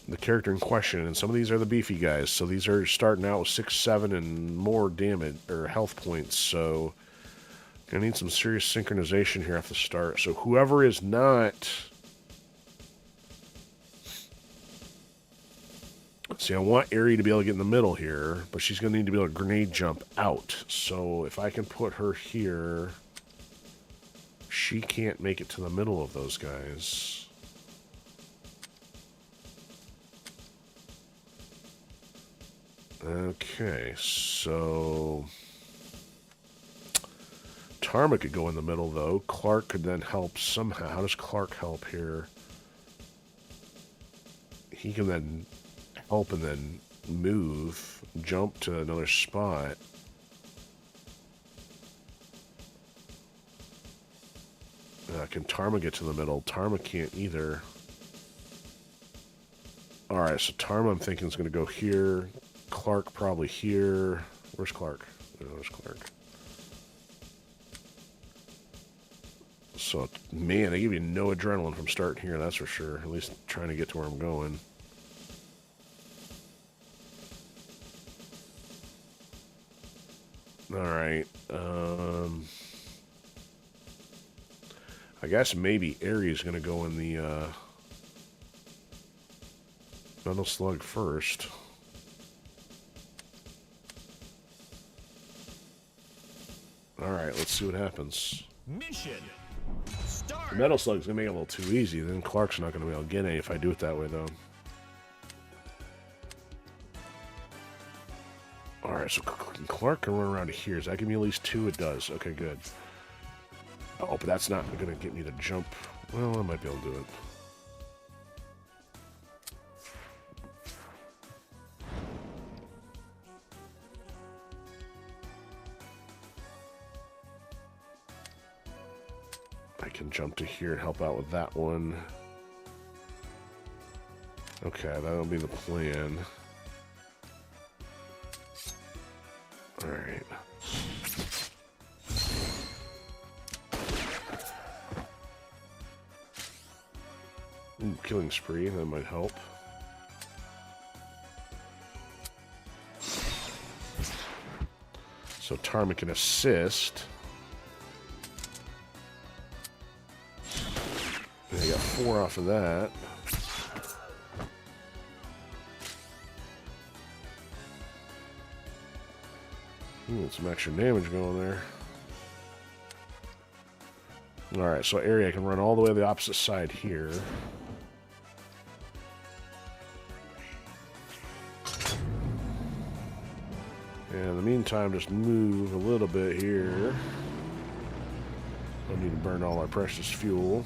the character in question, and some of these are the beefy guys, so these are starting out with 6, 7, and more damage, or health points, so gonna need some serious synchronization here at the start. So whoever is not... See, I want Aerie to be able to get in the middle here, but she's going to need to be able to grenade jump out. So if I can put her here, she can't make it to the middle of those guys. Okay, so... Tarma could go in the middle, though. Clark could then help somehow. How does Clark help here? He can then help and then move, jump to another spot. Can Tarma get to the middle? Tarma can't either. Alright, so Tarma I'm thinking is going to go here. Clark probably here. Where's Clark? Oh, there's Clark. So, man, they give you no adrenaline from starting here, that's for sure. At least trying to get to where I'm going. Alright, I guess maybe Aerie is going to go in the, Metal Slug first. Alright, let's see what happens. Mission start. The Metal Slug's going to make it a little too easy, then Clark's not going to be able to get any if I do it that way, though. Alright, so Clark can run around to here. Does that give me at least 2? It does. Okay, good. Oh, but that's not going to get me to jump. Well, I might be able to do it. I can jump to here and help out with that one. Okay, that'll be the plan. Alright. Ooh, killing spree, that might help. So Tarma can assist. And I got 4 off of that. Ooh, some extra damage going there. Alright, so area can run all the way to the opposite side here. And in the meantime, just move a little bit here. Don't need to burn all our precious fuel.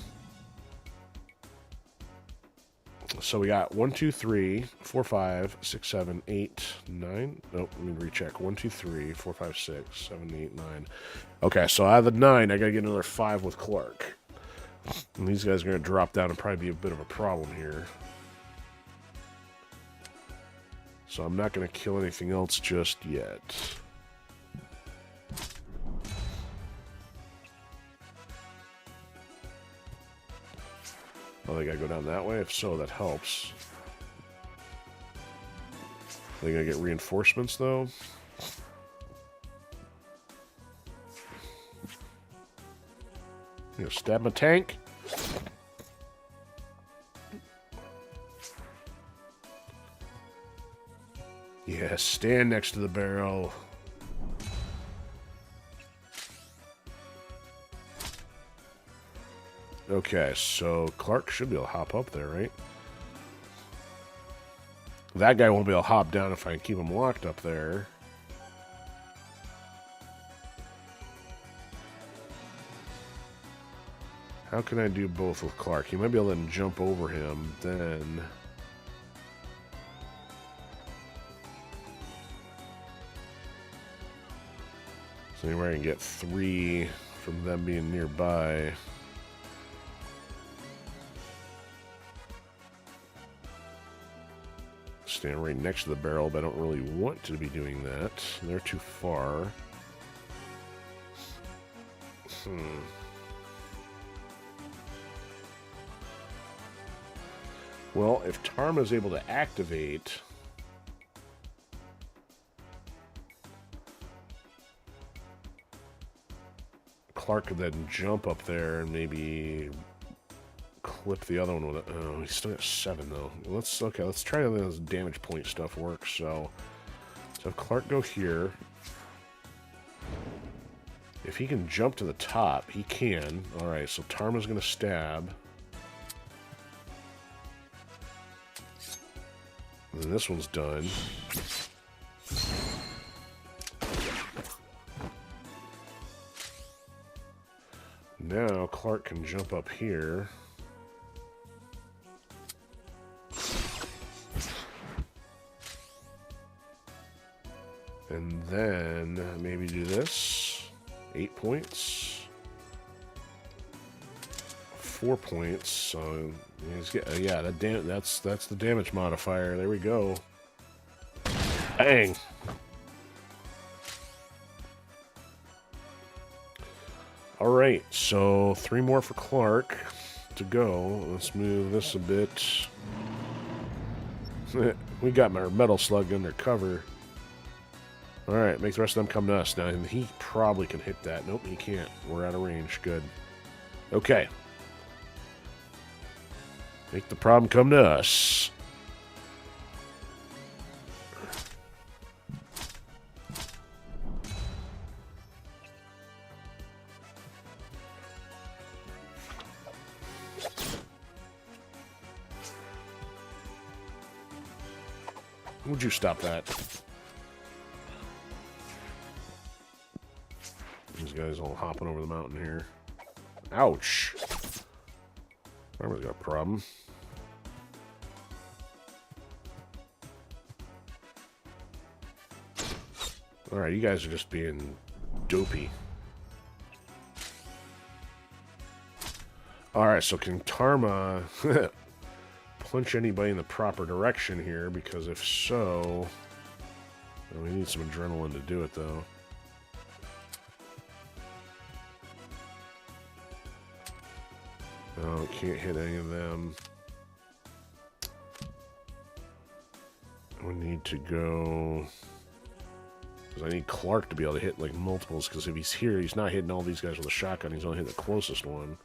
So we got 1, 2, 3, 4, 5, 6, 7, 8, 9. Nope, let me recheck. 1, 2, 3, 4, 5, 6, 7, 8, 9. Okay, so out of the 9, I gotta get another 5 with Clark. And these guys are gonna drop down and probably be a bit of a problem here. So I'm not gonna kill anything else just yet. Oh, they gotta go down that way? If so, that helps. They gonna get reinforcements, though? You know, stab my tank? Yeah, stand next to the barrel. Okay, so Clark should be able to hop up there, right? That guy won't be able to hop down if I keep him locked up there. How can I do both with Clark? He might be able to jump over him, then... So anywhere I can get 3 from them being nearby. Stand right next to the barrel, but I don't really want to be doing that. They're too far. Well, if Tarma is able to activate... Clark could then jump up there and maybe clip the other one with it. Oh, he's still at 7 though. Let's try how this damage point stuff works. So if Clark go here, if he can jump to the top, he can. All right, so Tarma's gonna stab. And then this one's done. Now Clark can jump up here. And then maybe do this. 8 points. 4 points. So he's getting, yeah, that's the damage modifier. There we go. Bang. Alright, so 3 more for Clark to go. Let's move this a bit. We got our metal slug under cover. Alright, make the rest of them come to us. Now, and he probably can hit that. Nope, he can't. We're out of range. Good. Okay. Make the problem come to us. Would you stop that? These guys all hopping over the mountain here. Ouch! Farmer's got a problem. Alright, you guys are just being dopey. Alright, so can Tarma punch anybody in the proper direction here? Because if so... Well, we need some adrenaline to do it, though. Oh, can't hit any of them. We need to go... Because I need Clark to be able to hit, like, multiples, because if he's here, he's not hitting all these guys with a shotgun, he's only hitting the closest one.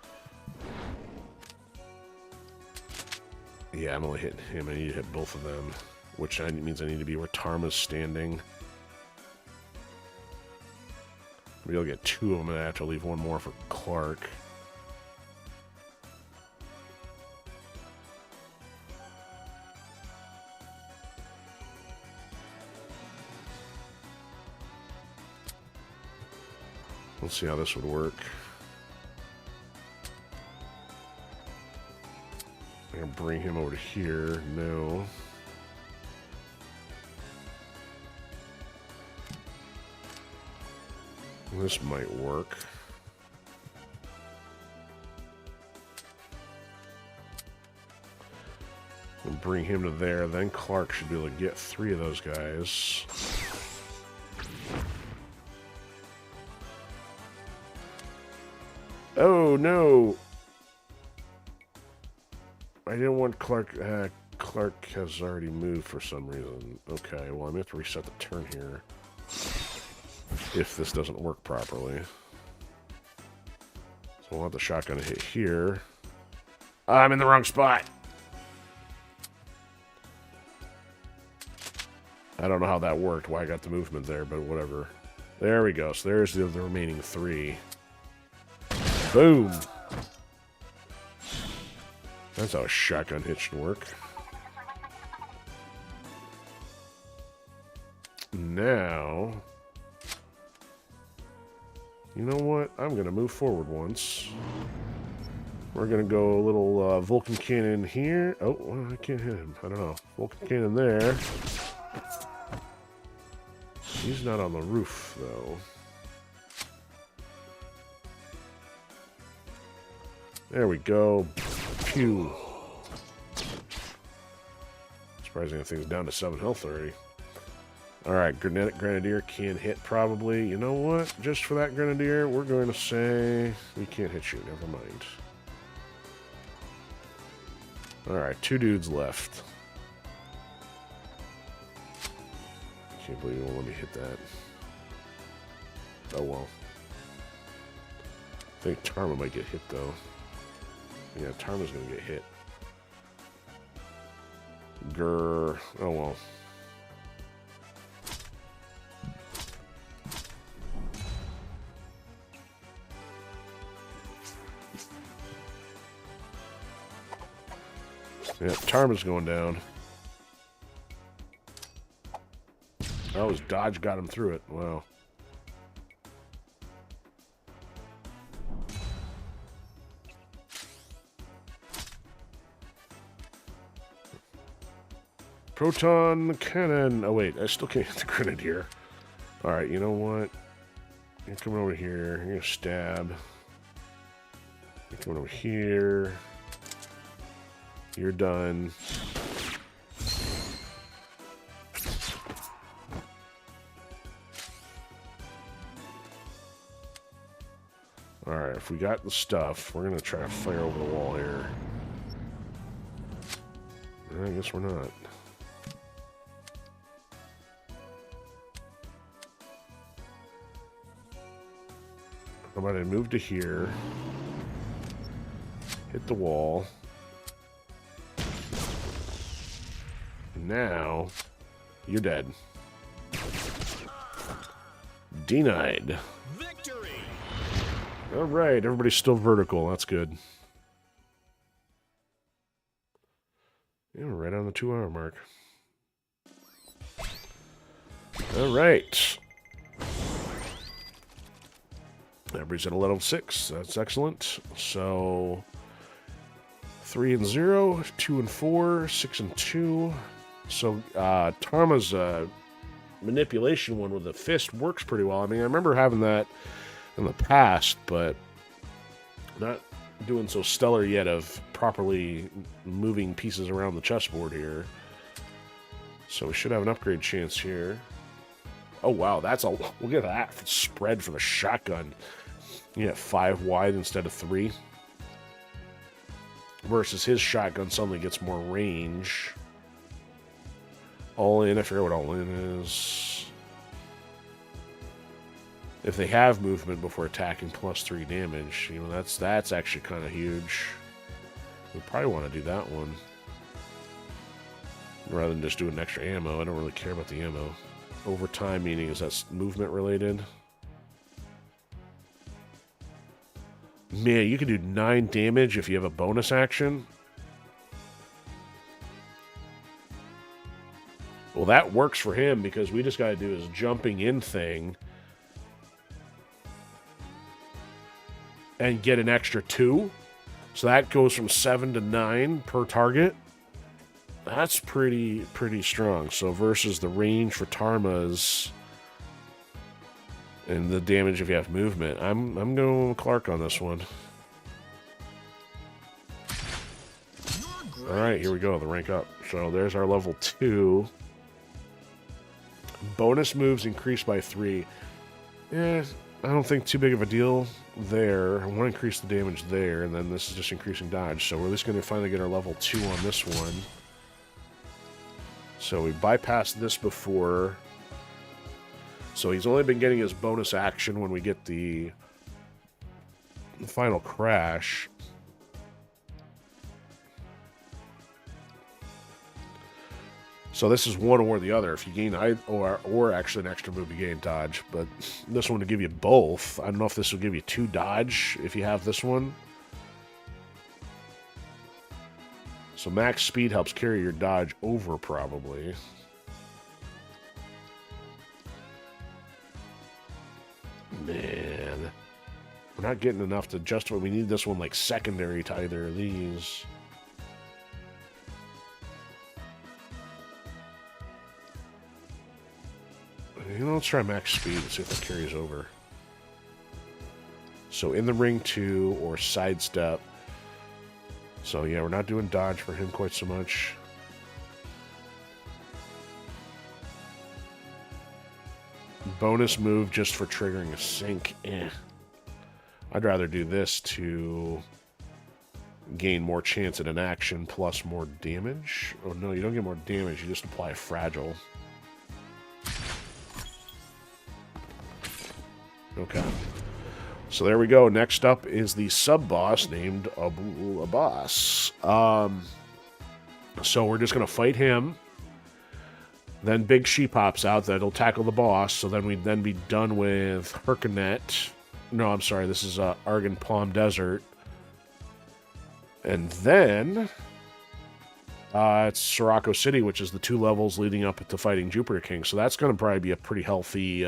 Yeah, I'm only hitting him. I need to hit both of them, which means I need to be where Tarma's standing. Maybe I'll get 2 of them, and I have to leave 1 more for Clark. Let's see how this would work. I'm gonna bring him over to here. No. This might work. We'll bring him to there. Then Clark should be able to get 3 of those guys. Oh, no! I didn't want Clark... Clark has already moved for some reason. Okay, well, I'm going to have to reset the turn here. If this doesn't work properly. So we'll have the shotgun hit here. I'm in the wrong spot! I don't know how that worked, why I got the movement there, but whatever. There we go. So there's the remaining 3. Boom! That's how a shotgun hit should work. Now... You know what? I'm going to move forward once. We're going to go a little Vulcan cannon here. Oh, well, I can't hit him. I don't know. Vulcan cannon there. He's not on the roof, though. There we go. Pew. Surprising that thing's down to 7 health already. Alright, Grenadier can hit probably. You know what? Just for that Grenadier, we're going to say... We can't hit you. Never mind. Alright, 2 dudes left. Can't believe you won't let me hit that. Oh well. I think Tarma might get hit, though. Yeah, Tarma's gonna get hit. Grrr. Oh well. Yeah, Tarma's going down. Oh, his dodge got him through it. Wow. Proton cannon. Oh, wait. I still can't hit the Grenadier. Alright, you know what? You're coming over here. You're going to stab. You're coming over here. You're done. Alright, if we got the stuff, we're going to try to fire over the wall here. I guess we're not. How about I move to here, hit the wall. Now, you're dead. Denied. Victory! Alright, everybody's still vertical. That's good. Yeah, we're right on the 2-hour mark. Alright. Everybody's at a level 6. That's excellent. So, 3 and 0, 2 and 4, 6 and 2. So, Tarma's manipulation one with the fist works pretty well. I mean, I remember having that in the past, but not doing so stellar yet of properly moving pieces around the chessboard here. So we should have an upgrade chance here. Oh, wow, that's a... Look at that spread for the shotgun. You get 5 wide instead of 3. Versus his shotgun suddenly gets more range. All in, I forget what all in is. If they have movement before attacking, plus 3 damage. You know, that's actually kind of huge. We probably want to do that one. Rather than just doing extra ammo. I don't really care about the ammo. Overtime, meaning is that movement related? Man, you can do 9 damage if you have a bonus action. Well, that works for him because we just got to do his jumping in thing. And get an extra 2. So that goes from 7 to 9 per target. That's pretty strong. So versus the range for Tarma's and the damage if you have movement. I'm going with Clark on this one. Alright, here we go, the rank up. So there's our level 2. Bonus moves increased by 3. I don't think too big of a deal there. I want to increase the damage there, and then this is just increasing dodge. So we're at least going to finally get our level 2 on this one. So we bypassed this before. So he's only been getting his bonus action when we get the final crash. So this is one or the other. If you gain or actually an extra move, you gain dodge. But this one to give you both. I don't know if this will give you 2 dodge if you have this one. So max speed helps carry your dodge over, probably. Man. We're not getting enough to justify. We need this one like secondary to either of these. You know, let's try max speed and see if that carries over. So in the ring 2 or sidestep. So yeah, we're not doing dodge for him quite so much. Bonus move just for triggering a sync. I'd rather do this to gain more chance at an action plus more damage. Oh no, you don't get more damage, you just apply a fragile. Okay. So there we go. Next up is the sub-boss named Abu Abbas. So we're just going to fight him. Then Big Sheep pops out that'll tackle the boss. So then we'd then be done with Herkinet. No, I'm sorry. This is Argun Palm Desert. And then it's Sirocco City, which is the 2 levels leading up to fighting Jupiter King. So that's going to probably be a pretty healthy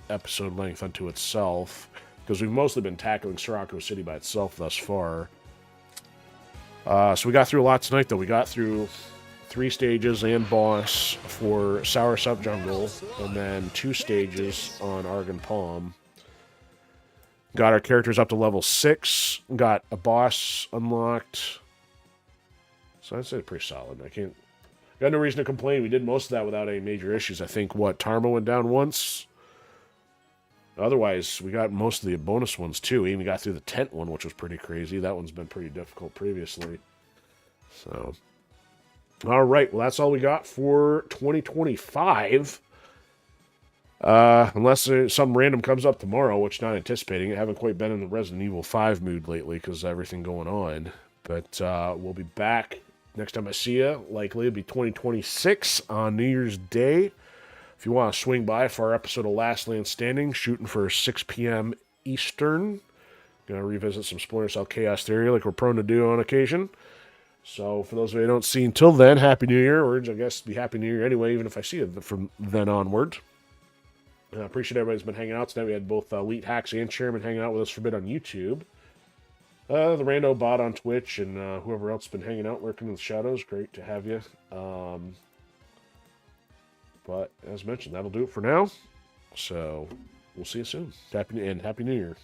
episode length unto itself. Because we've mostly been tackling Sirocco City by itself thus far. So we got through a lot tonight, though. We got through 3 stages and boss for Soursop Jungle. And then 2 stages on Argun Palm. Got our characters up to level 6. Got a boss unlocked. So I'd say pretty solid. Got no reason to complain. We did most of that without any major issues. I think, Tarma went down once. Otherwise, we got most of the bonus ones, too. We even got through the tent one, which was pretty crazy. That one's been pretty difficult previously. So, all right. Well, that's all we got for 2025. Unless some random comes up tomorrow, which not anticipating. I haven't quite been in the Resident Evil 5 mood lately because of everything going on. But we'll be back next time I see you. Likely it'll be 2026 on New Year's Day. If you want to swing by for our episode of Last LAN Standing, shooting for 6 p.m. Eastern. Going to revisit some Splinter Cell Chaos Theory like we're prone to do on occasion. So for those of you who don't see until then, Happy New Year. Or I guess be Happy New Year anyway, even if I see you from then onward. I appreciate everybody's been hanging out tonight. We had both Elite Hacks and Chairman hanging out with us for a bit on YouTube. The Rando Bot on Twitch and whoever else has been hanging out, lurking in the shadows. Great to have you. But as mentioned, that'll do it for now. So we'll see you soon. Happy New Year.